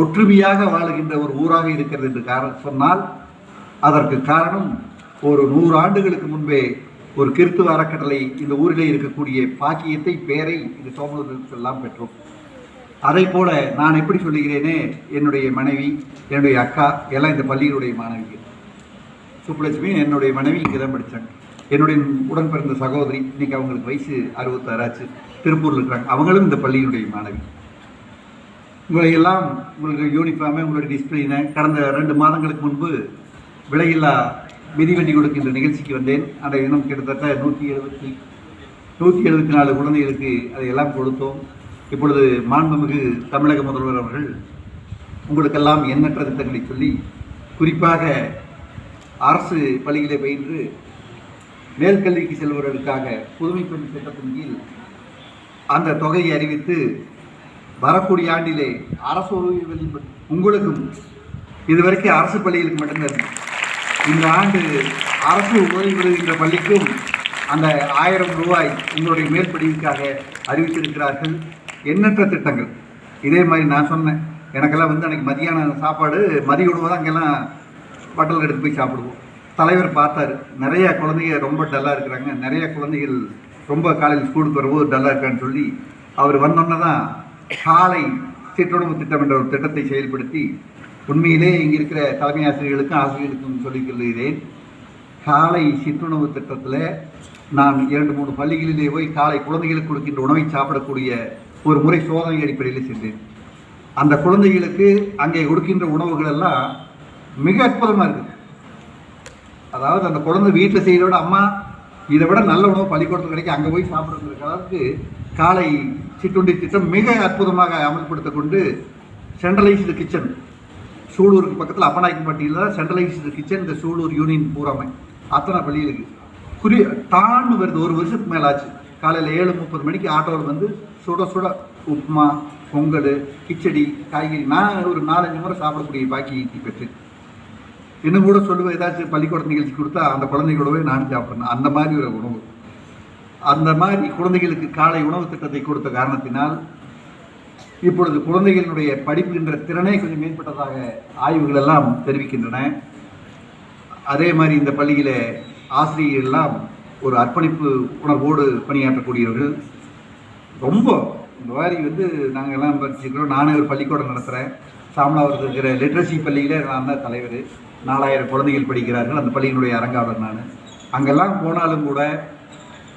ஒற்றுமையாக வாழுகின்ற ஒரு ஊராக இருக்கிறது என்று சொன்னால் அதற்கு காரணம் ஒரு 100 ஆண்டுகளுக்கு முன்பே ஒரு கிறித்துவ அறக்கட்டளை இந்த ஊரிலே இருக்கக்கூடிய பாக்கியத்தை பேரை இந்த சோமனூருக்கெல்லாம் பெற்றோம். அதை போல நான் எப்படி சொல்லுகிறேனே, என்னுடைய மனைவி, என்னுடைய அக்கா எல்லாம் இந்த பள்ளியினுடைய மாணவிகள். சுப்புலட்சுமி என்னுடைய மனைவி இங்கே தான் படித்தாங்க. என்னுடைய உடன் பிறந்த சகோதரி இன்னைக்கு அவங்களுக்கு வயசு 66 ஆச்சு, திருப்பூரில் இருக்கிறாங்க. அவங்களும் இந்த பள்ளியினுடைய மாணவி. உங்களை எல்லாம் உங்களுக்கு யூனிஃபார்மை உங்களுடைய டிஸ்பிளினை கடந்த 2 மாதங்களுக்கு முன்பு விலையில்லா மிதிவண்டி கொடுக்கின்ற நிகழ்ச்சிக்கு வந்தேன். அந்த தினம் கிட்டத்தட்ட 174 குழந்தைகளுக்கு அதையெல்லாம் கொடுத்தோம். இப்பொழுது மாண்புமிகு தமிழக முதல்வர் அவர்கள் உங்களுக்கெல்லாம் எண்ணற்ற திட்டங்களை சொல்லி குறிப்பாக அரசு பள்ளிகளை பயின்று மேல்கல்விக்கு செல்வதற்காக புதுமை பெண் திட்டத்தின் கீழ் அந்த தொகையை அறிவித்து வரக்கூடிய ஆண்டிலே அரசு உதவி உங்களுக்கும் இதுவரைக்கும் அரசு பள்ளிகளுக்கு மட்டும்தான். இந்த ஆண்டு அரசு உதவி பெறுகின்ற பள்ளிக்கும் அந்த 1000 ரூபாய் உங்களுடைய மேல் படிப்புக்காக அறிவித்திருக்கிறார்கள். எண்ணற்ற திட்டங்கள். இதே மாதிரி நான் சொன்னேன், எனக்கெல்லாம் அன்றைக்கி மதியான சாப்பாடு மதிய உணவு தான் அங்கெல்லாம் ஹோட்டலில் எடுத்து போய் சாப்பிடுவோம். தலைவர் பார்த்தார், நிறையா குழந்தைங்க ரொம்ப டல்லாக இருக்கிறாங்க, நிறைய குழந்தைகள் ரொம்ப காலையில் ஸ்கூலுக்கு வரும்போது டல்லாக இருக்கான்னு சொல்லி அவர் வந்தோன்னே தான் காலை சிற்றுணவு திட்டம் என்ற ஒரு திட்டத்தை செயல்படுத்தி உண்மையிலே இங்கே இருக்கிற தலைமை ஆசிரியர்களுக்கும் ஆசிரியர்களுக்கும் சொல்லிக் கொள்கிறேன். காலை சிற்றுணவு திட்டத்தில் நான் 2-3 பள்ளிகளிலே போய் காலை குழந்தைகளுக்கு கொடுக்கின்ற உணவை சாப்பிடக்கூடிய ஒரு முறை சோதனை அடிப்படையில் சென்றேன். அந்த குழந்தைகளுக்கு அங்கே கொடுக்கின்ற உணவுகள் எல்லாம் மிக அற்புதமாக இருக்குது. அதாவது அந்த குழந்தை வீட்டில் செய்கிறத விட அம்மா இதை விட நல்ல உணவு பள்ளிக்கூடத்தில் கிடைக்கும், அங்கே போய் சாப்பிட்றதுக்கு அளவுக்கு காலை சிற்றுண்டி திட்டம் மிக அற்புதமாக அமல்படுத்த கொண்டு சென்ட்ரலைஸ்டு கிச்சன் சூலூருக்கு பக்கத்தில் அப்பநாயக்கன்பட்டியில் தான் சென்ட்ரலைஸ்டு கிச்சன் இந்த சூலூர் யூனியன் பூராமை அத்தனை பள்ளிகளுக்கு தான்னு வருது. 1 வருஷத்துக்கு மேலே ஆச்சு. காலையில் 7:30 மணிக்கு ஆட்டோவில் வந்து சுட சுட உப்புமா, பொங்கல், கிச்சடி, காய்கறி நான் ஒரு 4-5 முறை சாப்பிடக்கூடிய பாக்கியத்தை பெற்று இன்னும் கூட சொல்லுவேன், ஏதாச்சும் பள்ளிக்கூட நிகழ்ச்சி கொடுத்தா அந்த குழந்தைகளோடவே நானும் சாப்பிட்றேன். அந்த மாதிரி ஒரு உணவு, அந்த மாதிரி குழந்தைகளுக்கு காலை உணவு திட்டத்தை கொடுத்த காரணத்தினால் இப்பொழுது குழந்தைகளுடைய படிப்புகின்ற திறனே கொஞ்சம் மேம்பட்டதாக ஆய்வுகள் எல்லாம் தெரிவிக்கின்றன. அதே மாதிரி இந்த பள்ளியில் ஆசிரியர்கள் எல்லாம் ஒரு அர்ப்பணிப்பு உணர்வோடு பணியாற்றக்கூடியவர்கள். ரொம்ப இந்த மாதிரி நாங்கள் எல்லாம் படிச்சுக்கிறோம். நானே ஒரு பள்ளிக்கூடம் நடத்துகிறேன். சாமலாவரத்தில் இருக்கிற லிட்ரஸி பள்ளியில் நான் தான் தலைவர். 4000 குழந்தைகள் படிக்கிறார்கள். அந்த பள்ளியினுடைய அரங்காவலர் நான். அங்கெல்லாம் போனாலும் கூட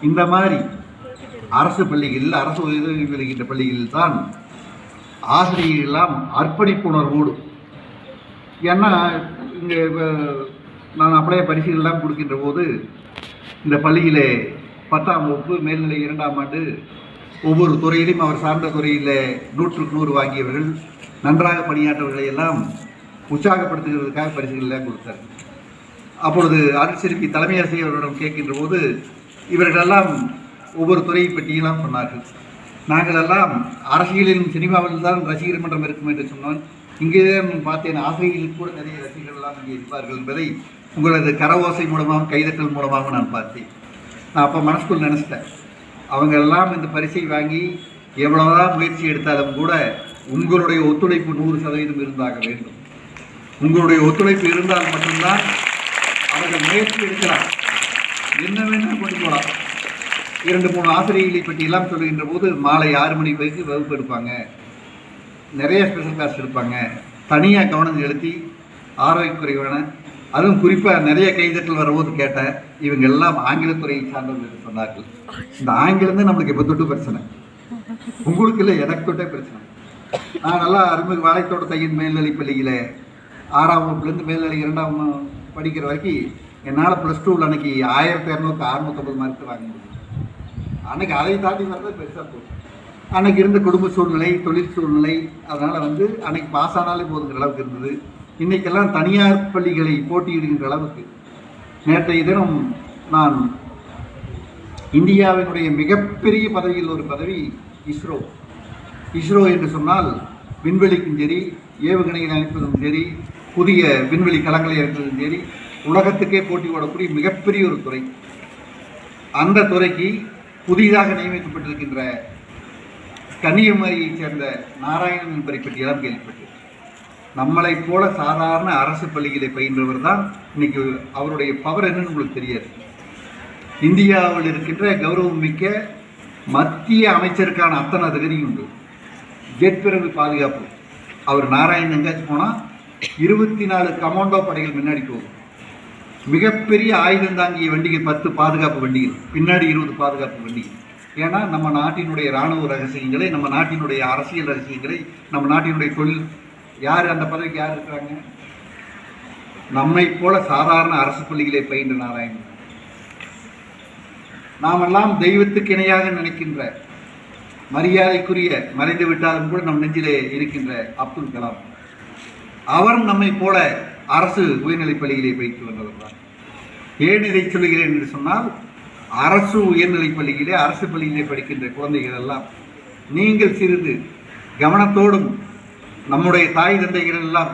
இந்த மாதிரி அரசு பள்ளிகளில், அரசு உதவி பெறுகின்ற பள்ளிகளில் தான் ஆசிரியர்களெல்லாம் அர்ப்பணிப்பு உணர்வோடு, ஏன்னா இங்கே நான் அப்படியே பரிசுகள்லாம் கொடுக்கின்ற போது இந்த பள்ளியில் 10ஆம் வகுப்பு மேல்நிலை 2ஆம் ஆண்டு ஒவ்வொரு துறையிலும் அவர் சார்ந்த துறையில் 100க்கு 100 வாங்கியவர்கள், நன்றாக பணியாற்றவர்களை எல்லாம் உற்சாகப்படுத்துகிறதுக்காக பரிசுகள் எல்லாம் கொடுத்தார். அப்பொழுது அருட்சிறுமி தலைமை ஆசிரியர்களிடம் கேட்கின்ற போது இவர்களெல்லாம் ஒவ்வொரு துறையை பற்றியெல்லாம் சொன்னார்கள். நாங்களெல்லாம் அரசியலிலும் சினிமாவில் தான் ரசிகர் மன்றம் இருக்கும் என்று சொன்னோம். இங்கே பார்த்தேன், ஆசிரியர்களுக்கு கூட நிறைய ரசிகர்கள்லாம் இங்கே இருப்பார்கள் என்பதை உங்களது கரவோசை மூலமாக, கைதட்டல் மூலமாக நான் பார்த்தேன். நான் அப்போ மனசுக்குள் நினச்சிட்டேன், அவங்களெல்லாம் இந்த பரிசை வாங்கி எவ்வளோதான் முயற்சி எடுத்தாலும் கூட உங்களுடைய ஒத்துழைப்பு 100% இருந்தாக வேண்டும். உங்களுடைய ஒத்துழைப்பு இருந்தால் மட்டும்தான் அவர்கள் முயற்சி எடுக்கலாம். என்ன வேணால் கொண்டு போகலாம். 2-3 ஆசிரியர்களை பற்றியெல்லாம் சொல்லுகின்ற போது மாலை 6 மணி வரைக்கும் வகுப்பு எடுப்பாங்க, நிறைய ஸ்பெஷல் கிளாஸ் எடுப்பாங்க, தனியாக கவனம் செலுத்தி ஆரோக்கியக்குறைவான, அதுவும் குறிப்பாக நிறைய கைதட்டல் வரும்போது கேட்டேன், இவங்க எல்லாம் ஆங்கிலத்துறையை சார்ந்தவர்கள் சொன்னார்கள். இந்த ஆங்கிலம் தான் நம்மளுக்கு எப்போ தொட்டு பிரச்சனை, உங்களுக்கு இல்லை எனக்கு தொட்டே பிரச்சனை. நான் நல்லா அருள்மிகு வாழைத்தோட்ட தையன் மேல்நிலை பள்ளியில் 6ஆம் வகுப்புலேருந்து மேல்நிலை 2ஆம் படிக்கிற வரைக்கும் என்னால் +2வில் அன்றைக்கி 1200க்கு 650 மார்க்கு வாங்க முடியும். அன்றைக்கி அதை தாண்டி வரதான் பெருசாக போகும். அன்றைக்கி இருந்த குடும்ப சூழ்நிலை, தொழில் சூழ்நிலை, அதனால் அன்றைக்கி பாஸ் ஆனாலே போதுங்கிற அளவுக்கு இருந்தது. இன்றைக்கெல்லாம் தனியார் பள்ளிகளை போட்டியிடுகின்ற அளவுக்கு. நேற்றைய தினம் நான் இந்தியாவினுடைய மிகப்பெரிய பதவியில் ஒரு பதவி இஸ்ரோ என்று சொன்னால் விண்வெளிக்கும் சரி, ஏவுகணைகளை அனுப்புவதும் சரி, புதிய விண்வெளி களங்களை இறக்குவதும் சரி, உலகத்துக்கே போட்டி போடக்கூடிய மிகப்பெரிய ஒரு துறை. அந்த துறைக்கு புதிதாக நியமிக்கப்பட்டிருக்கின்ற கன்னியாகுமரியைச் சேர்ந்த நாராயணன் என்பதை பற்றியெல்லாம் கேள்விப்பட்டு, நம்மளை போல சாதாரண அரசு பள்ளிகளை பயின்றவர் தான் இன்னைக்கு அவருடைய பவர் என்னன்னு உங்களுக்கு தெரியாது. இந்தியாவில் இருக்கின்ற கௌரவம் மிக்க மத்திய அமைச்சருக்கான அத்தனை தகுதியும் உண்டு. ஜெட் பிறகு பாதுகாப்பு. அவர் நாராயணன் எங்காச்சும் போனால் 24 கமாண்டோ படைகள் முன்னாடி போகும். மிகப்பெரிய ஆயுதம் தாங்கிய வண்டிகள் 10 பாதுகாப்பு வண்டிகள், பின்னாடி 20 பாதுகாப்பு வண்டிகள். ஏன்னா நம்ம நாட்டினுடைய இராணுவ ரகசியங்களை, நம்ம நாட்டினுடைய அரசியல் ரகசியங்களை, நம்ம நாட்டினுடைய தொழில், யார் அந்த பதவிக்கு யார் இருக்கிறாங்க? நம்மை போல சாதாரண அரசு பள்ளிகளை பயின்ற நாராயணன். நாமெல்லாம் தெய்வத்துக்கு இணையாக நினைக்கின்ற, மரியாதைக்குரிய, மறைந்து விட்டாலும் கூட நம் நெஞ்சிலே இருக்கின்ற அப்துல் கலாம், அவர் நம்மை போல அரசு உயர்நிலைப் பள்ளியிலே பயிற்சி வந்தவர் தான். ஏன் இதை சொல்லுகிறேன் என்று சொன்னால், அரசு உயர்நிலைப் பள்ளியிலே, அரசு பள்ளியிலே படிக்கின்ற குழந்தைகள் எல்லாம் நீங்கள் சிறிது கவனத்தோடும், நம்முடைய தாய் தந்தைகள் எல்லாம்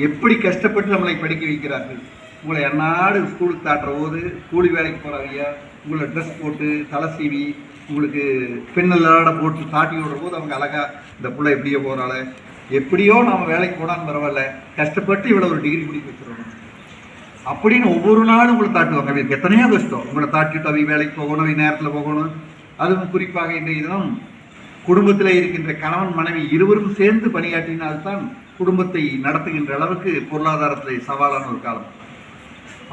எப்படி கஷ்டப்பட்டு நம்மளை படிக்க வைக்கிறார்கள். உங்களை அன்னாடு ஸ்கூலுக்கு தாட்டுற போது, கூலி வேலைக்கு போகிறவையா, உங்களை ட்ரெஸ் போட்டு தலை சீவி உங்களுக்கு பெண்ணெல்லாட போட்டு தாட்டி விடுற போது அவங்க அழகா, இந்த பிள்ளை எப்படியோ போகிறாள், எப்படியோ நம்ம வேலைக்கு போனான்னு பரவாயில்ல, கஷ்டப்பட்டு இவ்வளோ ஒரு டிகிரி பிடிக்க வச்சுருவோம் அப்படின்னு ஒவ்வொரு நாளும் உங்களை தாட்டுவாங்க. அவங்களுக்கு எத்தனையோ கஷ்டம். உங்களை தாட்டிட்டு அவை வேலைக்கு போகணும், அவை நேரத்தில் போகணும். அதுவும் குறிப்பாக இன்றைய தினம் குடும்பத்தில் இருக்கின்ற கணவன் மனைவி இருவரும் சேர்ந்து பணியாற்றினால்தான் குடும்பத்தை நடத்துகின்ற அளவுக்கு பொருளாதாரத்தில் சவாலான ஒரு காலம்.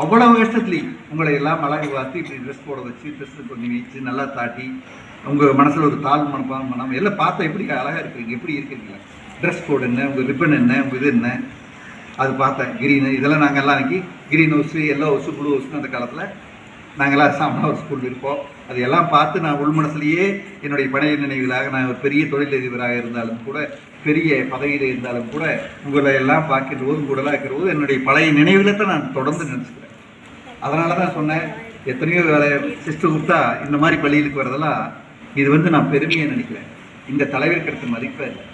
அவ்வளவு கஷ்டத்துலையும் உங்களை எல்லாம் அழகு பார்த்து இப்படி ட்ரெஸ் போட வச்சு, ட்ரெஸ் கொஞ்சம் வச்சு நல்லா தாட்டி, உங்கள் மனசில் ஒரு தாழ்வு மனப்பான் பண்ணாமல் எல்லாம் பார்த்தா எப்படி அழகாக இருக்கிறீங்க, எப்படி இருக்கிறீங்களா, ட்ரெஸ் கோட் என்ன, உங்கள் ரிப்பன் என்ன, உங்கள் இது என்ன, அது பார்த்தேன். கிரீனு இதெல்லாம் நாங்கள் எல்லாம் அன்றைக்கி green house, yellow house, blue ஹவுஸ்னு அந்த காலத்தில் நாங்கள்லாம் சாமனா ஒரு ஸ்கூல் இருப்போம். அதையெல்லாம் பார்த்து நான் உள் மனசுலேயே என்னுடைய பழைய நினைவுகளாக, நான் ஒரு பெரிய தொழிலதிபராக இருந்தாலும் கூட, பெரிய பதவியில் இருந்தாலும் கூட, உங்களை எல்லாம் பார்க்கின்ற போது, உங்களெல்லாம் இருக்கிற போது என்னுடைய பழைய நினைவுகளை தான் நான் தொடர்ந்து நினச்சிக்கிறேன். அதனால தான் சொன்னேன், எத்தனையோ வேலை சிஸ்டர் கொடுத்தா இந்த மாதிரி பள்ளிகளுக்கு வரதெல்லாம் இது நான் பெருமையாக நினைக்கிறேன். இந்த தலைவர் கிடைத்த மதிப்பே இல்லை,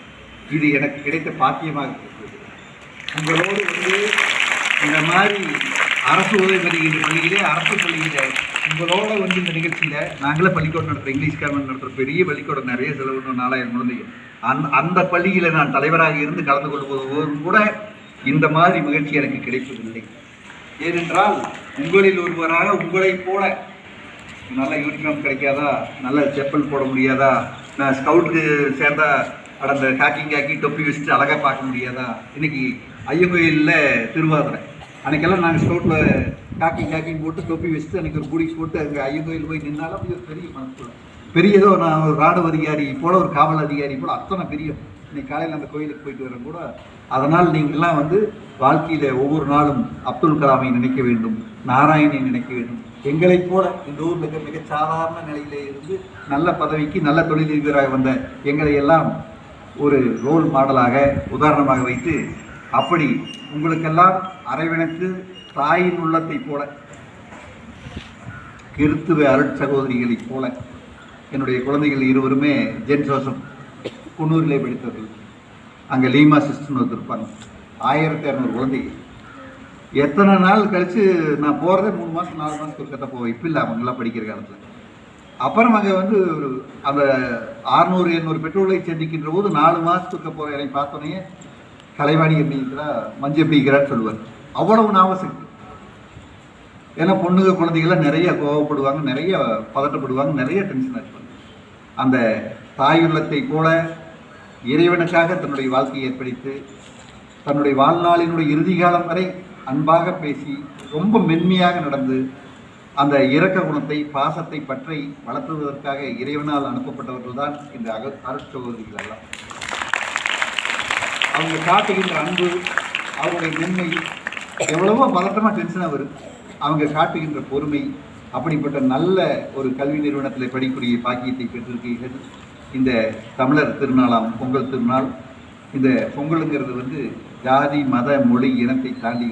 இது எனக்கு கிடைத்த பாக்கியமாக இருக்கிறது. உங்களோடு இந்த மாதிரி அரசு உதவி பெறுகின்ற பள்ளியிலே, அரசு பள்ளியிலே உங்களோட இந்த நிகழ்ச்சியில் நாங்களே பள்ளிக்கூடம் நடத்துகிறோம், இங்கிலீஷ் கான்வென்ட் நடத்துகிற பெரிய பள்ளிக்கூடம், நிறைய செலவு, 4000 குழந்தைகள். அந்த பள்ளியில் நான் தலைவராக இருந்து கலந்து கொள்வதும் கூட இந்த மாதிரி மகிழ்ச்சி எனக்கு கிடைப்பதில்லை. ஏனென்றால் உங்களில் ஒருவராக உங்களைப் போல நல்ல யூனிஃபார்ம் கிடைக்காதா, நல்ல செப்பல் போட முடியாதா, நான் ஸ்கவுட்டுக்கு சேர்ந்தா கடந்த காக்கி தொப்பி வச்சுட்டு அழகாக பார்க்க முடியாதா. இன்னைக்கு ஐயங்கோயிலில் திருவாதிரை அன்றைக்கெல்லாம் நாங்கள் ஸ்கவுட்டில் காக்கி போட்டு தொப்பி வச்சுட்டு அன்றைக்கி ஒரு குடிஸ் போட்டு அங்கே ஐயங்கோயில் போய் நின்னாலும் அப்படி ஒரு பெரிய மனசுல பெரியதோ, நான் ஒரு ராணுவ அதிகாரி போல், ஒரு காவல் அதிகாரி போல் அத்தனை பெரிய. இன்னைக்கு காலையில் அந்த கோயிலுக்கு போயிட்டு வரேன் கூட. அதனால் நீங்கள்லாம் வாழ்க்கையில் ஒவ்வொரு நாளும் அப்துல் கலாமை நினைக்க வேண்டும், நாராயணனை நினைக்க வேண்டும். எங்களைப் போல இந்த ஊரில் மிக சாதாரண நிலையிலே இருந்து நல்ல பதவிக்கு, நல்ல தொழிலதிபராக வந்த எங்களை எல்லாம் ஒரு ரோல் மாடலாக, உதாரணமாக வைத்து, அப்படி உங்களுக்கெல்லாம் அரவணைத்து தாயின் உள்ளத்தை போல, கிறித்துவ அருட்சகோதரிகளைப் போல என்னுடைய குழந்தைகள் இருவருமே ஜென் ஜோசப் குன்னூரிலே படித்தவர்கள். அங்கே லீமா சிஸ்டர்னு ஒருத்தருப்பாங்க. 1200 குழந்தைகள். எத்தனை நாள் கழித்து நான் போகிறதே 3 மாதம் 4 மாதத்துக்கு ஒரு கதை போவேன். இப்போ இல்லை, அவங்களாம் படிக்கிற காலத்தில். அப்புறம் அங்கே அந்த 600-700 பெற்றோர்களை சந்திக்கின்ற போது 4 மாதத்துக்கு போகிற என்னை பார்த்தோன்னே, கலைவாணி எப்படி இருக்கிறா, மஞ்சள் எப்படி இருக்கிறான்னு சொல்லுவார். அவ்வளவு ஞாபகம். ஏன்னா பொண்ணுங்க குழந்தைகள்லாம் நிறைய கோவப்படுவாங்க, நிறைய பதட்டப்படுவாங்க, நிறைய டென்ஷன் ஆச்சுவாங்க. அந்த தாயுள்ளத்தை போல இறைவனுக்காக தன்னுடைய வாழ்க்கையை ஏற்படுத்தி, தன்னுடைய வாழ்நாளினுடைய இறுதி காலம் வரை அன்பாக பேசி, ரொம்ப மென்மையாக நடந்து, அந்த இரக்க குணத்தை, பாசத்தை பற்றி வளர்த்துவதற்காக இறைவனால் அனுப்பப்பட்டவர்கள் தான் இந்த அருட்சகோதரிகள் எல்லாம். அவங்க காட்டுகின்ற அன்பு, அவங்களுடைய மென்மை, எவ்வளவோ பதட்டமாக டென்ஷனாக வரும், அவங்க காட்டுகின்ற பொறுமை, அப்படிப்பட்ட நல்ல ஒரு கல்வி நிறுவனத்தில் படிக்கக்கூடிய பாக்கியத்தை பெற்றிருக்கீர்கள். இந்த தமிழர் திருநாளாம் பொங்கல் திருநாள். இந்த பொங்கலுங்கிறது ஜாதி, மத, மொழி, இனத்தை தாண்டி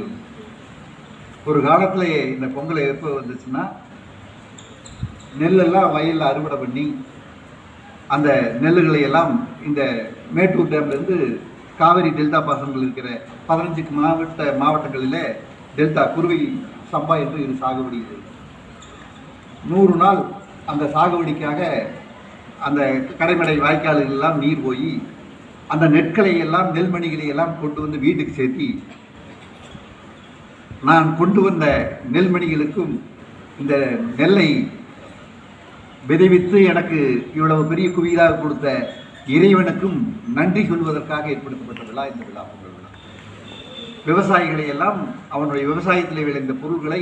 ஒரு காலத்தில் இந்த பொங்கலை எப்போ வந்துச்சுன்னா, நெல்லெல்லாம் வயலில் அறுவடை பண்ணி அந்த நெல்லுகளை எல்லாம் இந்த மேட்டூர் டேம்லேருந்து காவிரி டெல்டா பாசனங்கள் இருக்கிற 15 மாவட்டங்களில் டெல்டா குறுவை சம்பா என்று இது சாகுபடி 100 நாள் அந்த சாகுபடிக்காக அந்த கடைமடை வாய்க்கால்கள் எல்லாம் நீர் போய் அந்த நெற்களை எல்லாம் நெல்மணிகளை எல்லாம் கொண்டு வந்து வீட்டுக்கு சேர்த்தி நான் கொண்டு வந்த நெல்மணிகளுக்கும் இந்த நெல்லை விதைவித்து எனக்கு இவ்வளவு பெரிய குவியலாக கொடுத்த இறைவனுக்கும் நன்றி சொல்வதற்காக ஏற்படுத்தப்பட்ட விழா இந்த விழா பொங்கல் விழா. விவசாயிகளை எல்லாம் அவனுடைய விவசாயத்தில் விளைந்த பொருள்களை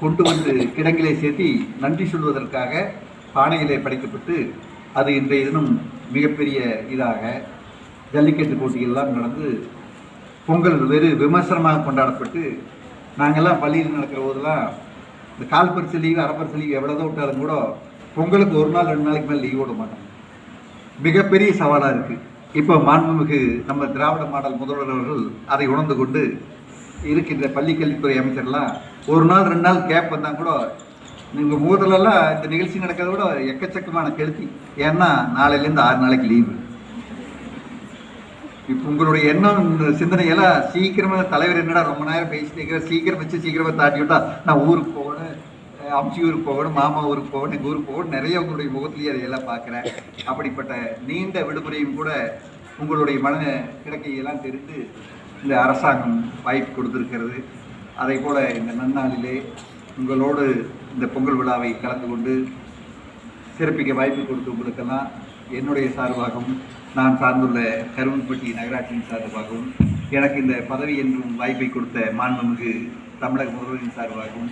கொண்டு வந்து கிடங்கிலே சேர்த்தி நன்றி சொல்வதற்காக பானையிலே படைக்கப்பட்டு அது இன்றைய தினம் மிகப்பெரிய இதாக ஜல்லிக்கட்டு போட்டிகள்லாம் நடந்து பொங்கல் வெறு விமர்சனமாக கொண்டாடப்பட்டு நாங்கள்லாம் பள்ளியில் நடக்கிற போதெல்லாம் இந்த கால் பரிசு லீவு அரை பரிசு லீவு எவ்வளோதான் விட்டாலும் கூட பொங்கலுக்கு 1 நாள் 2 நாளைக்கு மேலே லீவ் விட மாட்டோம். மிகப்பெரிய சவாலாக இருக்குது. இப்போ மாண்புமிகு நம்ம திராவிட மாடல் முதல்வர் அவர்கள் அதை உணர்ந்து கொண்டு இருக்கின்ற பள்ளிக்கல்வித்துறை அமைச்சர்லாம் 1 நாள் 2 நாள் கேப் வந்தால் கூட நீங்கள் முதலெல்லாம் இந்த நிகழ்ச்சி நடக்கிறத விட எக்கச்சக்கமான கெடுத்தி. ஏன்னா நாளையிலேருந்து 6 நாளைக்கு லீவு. இப்போ உங்களுடைய எண்ணம் சிந்தனையெல்லாம் சீக்கிரமாக தலைவர் என்னடா ரொம்ப நேரம் பேசிட்டு இருக்கிற சீக்கிரம் வச்சு சீக்கிரமாக தாட்டி விட்டா நான் ஊருக்கு போகணும், அம்ச்சி ஊருக்கு போகணும், மாமா ஊருக்கு போகணும், எங்கள் ஊருக்கு போகணும், நிறைய உங்களுடைய முகத்திலேயே அதையெல்லாம் பார்க்குறேன். அப்படிப்பட்ட நீண்ட விடுமுறையும் கூட உங்களுடைய மன கிடக்கையெல்லாம் தெரிந்து இந்த அரசாங்கம் வாய்ப்பு கொடுத்துருக்கிறது. அதை போல் இந்த நன்னாளிலே உங்களோடு இந்த பொங்கல் விழாவை கலந்து கொண்டு சிறப்பிக்க வாய்ப்பு கொடுத்து உங்களுக்கெல்லாம் என்னுடைய சார்பாகவும் நான் சார்ந்துள்ள கருவன்பட்டி நகராட்சியின் சார்பாகவும் எனக்கு இந்த பதவி என்றும் வாய்ப்பை கொடுத்த மாண்புமிகு தமிழக முதல்வரின் சார்பாகவும்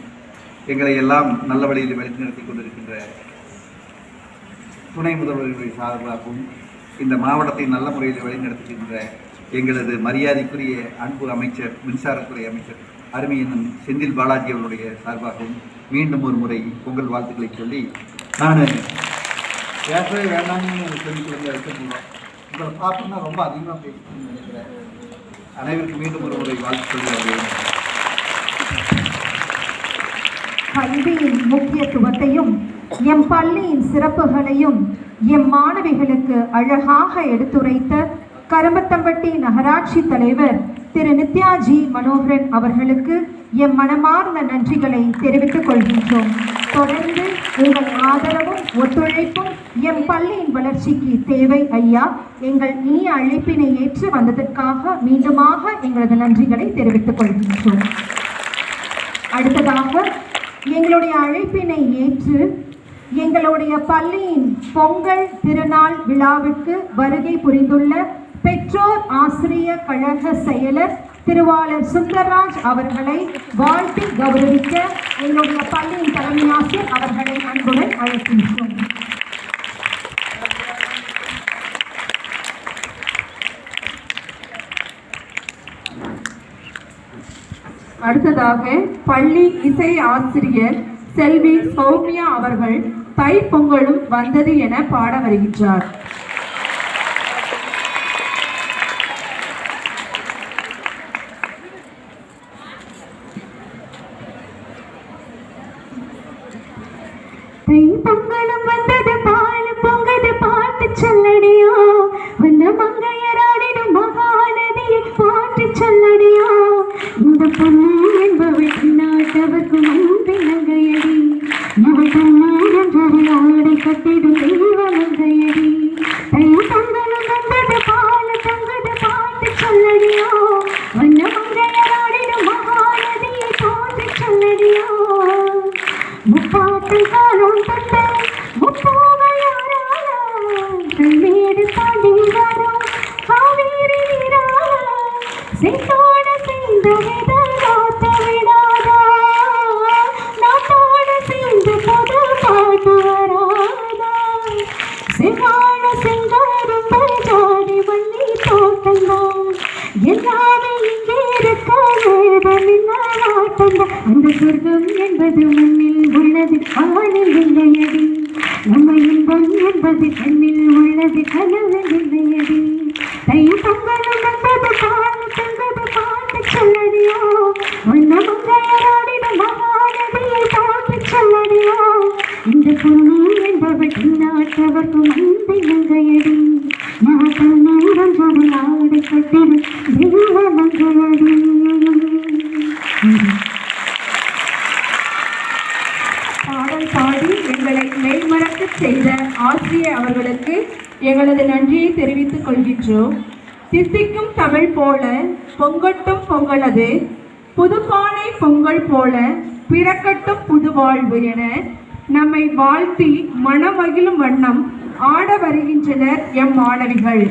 எங்களை எல்லாம் நல்ல வழியில் வழித்து நடத்தி கொண்டிருக்கின்ற துணை முதல்வர்களுடைய சார்பாகவும் இந்த மாவட்டத்தை நல்ல முறையில் வழிநடத்துகின்ற எங்களது மரியாதைக்குரிய அன்பு அமைச்சர் மின்சாரத்துறை அமைச்சர் அருமையின் செந்தில் பாலாஜி அவர்களுடைய சார்பாகவும் மீண்டும் ஒரு முறை பொங்கல் வாழ்த்துக்களை சொல்லி நான் பேசவே வேண்டாம்னு சொல்லிட்டு வந்து எடுத்துக்கணும். உங்களை பார்த்தோம்னா ரொம்ப அதிகமாக பேசணும்னு நினைக்கிறேன். அனைவருக்கும் மீண்டும் ஒரு முறை வாழ்த்து சொல்லுவார்கள். கல்வியின் முக்கியத்துவத்தையும் எம் பள்ளியின் சிறப்புகளையும் எம் மாணவிகளுக்கு அழகாக எடுத்துரைத்த கரும்பத்தம்பட்டி நகராட்சி தலைவர் திரு நித்யாஜி மனோகரன் அவர்களுக்கு எம் மனமார்ந்த நன்றிகளை தெரிவித்துக் கொள்கின்றோம். தொடர்ந்து உங்கள் ஆதரவும் ஒத்துழைப்பும் எம் பள்ளியின் வளர்ச்சிக்கு தேவை ஐயா. எங்கள் இனிய அழைப்பினை ஏற்று வந்ததற்காக மீண்டுமாக எங்களது நன்றிகளை தெரிவித்துக் கொள்கின்றோம். அடுத்ததாக எங்களுடைய அழைப்பினை ஏற்று எங்களுடைய பள்ளியின் பொங்கல் திருநாள் விழாவிற்கு வருகை புரிந்துள்ள பெற்றோர் ஆசிரியர் கழக செயலர் திருவாளர் சுந்தர்ராஜ் அவர்களை வாழ்த்தி கௌரவிக்க எங்களுடைய பள்ளியின் தலைமை ஆசிரியர் அவர்களை அன்புடன் அழைக்கின்றோம். அடுத்ததாக பள்ளி இசை ஆசிரியர் செல்வி சௌமியா அவர்கள் தை பொங்கலும் வந்தது என பாட வருகின்றார். தை பொங்கலும் வந்தது பால் பொங்கது பாட்டு சொல்லடியோ வந்த மங்கையராடிடும் மகாநதியை பாட்டு சொல்லடியோ இந்த பொண்ணு என்பவள் நாட்டவர்க்கு முன்பு நங்கையடி அவள் தண்ணீர் ஆடை கட்டிடும் தெய்வ மங்கையடி தை பொங்கலும் வந்தது பால் பொங்கது பாட்டு சொல்லடியோ வந்த மங்கையராடிடும் மகாநதியை பாட்டு சொல்லடியோ முப்பாட்டு காலம் தந்த முப்போவையாரால கண்ணீடு தாண்டி வரும் காவேரி நீரால செங்கோட சேர்ந்த விதல் காத்த விடாதா நாட்டோட சேர்ந்து பொது பாட்டு வராதா செங்கால செங்கரும்பு ஜாடி மல்லி தோட்டந்தான் எல்லாமே இங்கே இருக்க வேதமில்லாட்டந்தான் அந்த சொர்க்கம் என்பது மண்ணில் உள்ளது வானில் இல்லையடி நம்ம இன்பம் என்பது கண்ணில் உள்ளது கனவு இல்லையடி தை பொங்கலும் வந்தது பால் பொங்கது பாட்டு சொல்லடியோ வண்ண மங்கையராடிடும் மகாநதியை பாட்டு சொல்லடியோ இந்த பொண்ணு என்பவள் நாட்டவர்க்கும் அன்பை மங்கையடி நான் தண்ணீரம் ஆடை கட்டிடும் பாடல் பாடி எங்களை மெய்மறக்கச் செய்த ஆசிரியர் அவர்களுக்கு எங்களது நன்றியை தெரிவித்துக் கொள்கின்றோம். தித்திக்கும் தமிழ் போல பொங்கட்டும் பொங்கலது, புதுப்பானை பொங்கல் போல பிறக்கட்டும் புது வாழ்வு என நம்மை வாழ்த்தி மனமகிழும் வண்ணம் ஆட வருகின்றனர் எம் மாணவிகள்.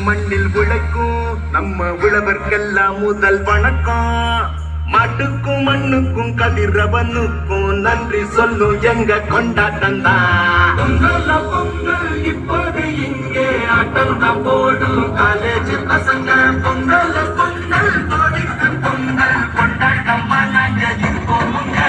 மண்ணில் விளைக்கும் நம்ம உழவர்க்கெல்லாம் முதல் வணக்கம். மாட்டுக்கும் மண்ணுக்கும் கதிரவனுக்கும் நன்றி சொல்லும் எங்க கொண்டாட்டம் தான். பொங்கல் இப்போது இங்கே ஆட்டம் தான் போடும் காலேஜ் பசங்க. பொங்கல் பொங்கல் கோடிக்கு பொங்கல் கொண்டாட்டமா நாங்க இருப்போமுங்க.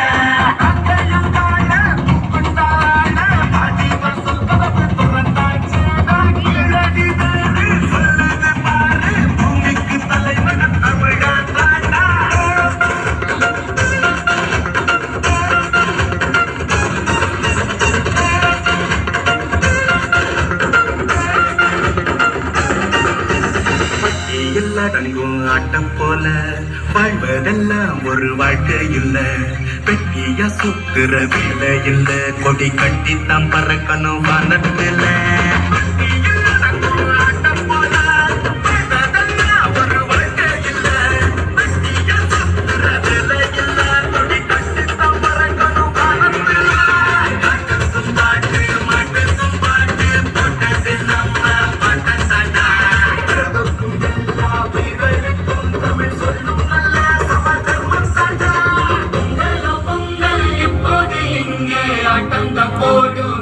தங்கும் ஆட்டம் போல வாழ்வதெல்லாம் ஒரு வாழ்க்கை இல்ல. வெட்டியா சுத்துற வேலை இல்ல, கொடி கட்டித்தான் பறக்கணும் வானத்துல.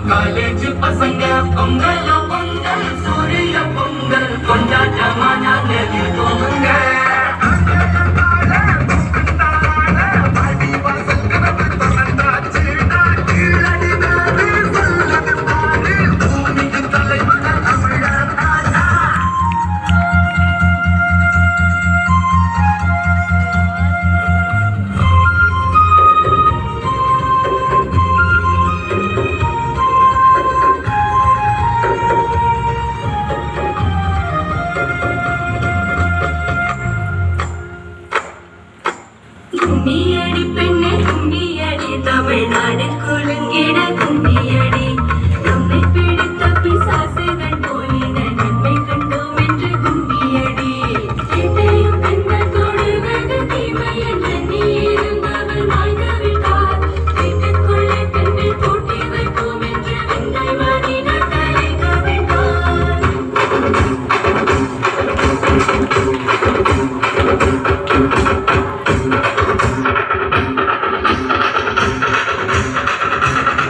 காலேஜ் பசங்க பொங்கல் பொங்கல் சூரிய பொங்கல் கொண்டாட்டமா நாங்க இருக்கோமுங்க. நீ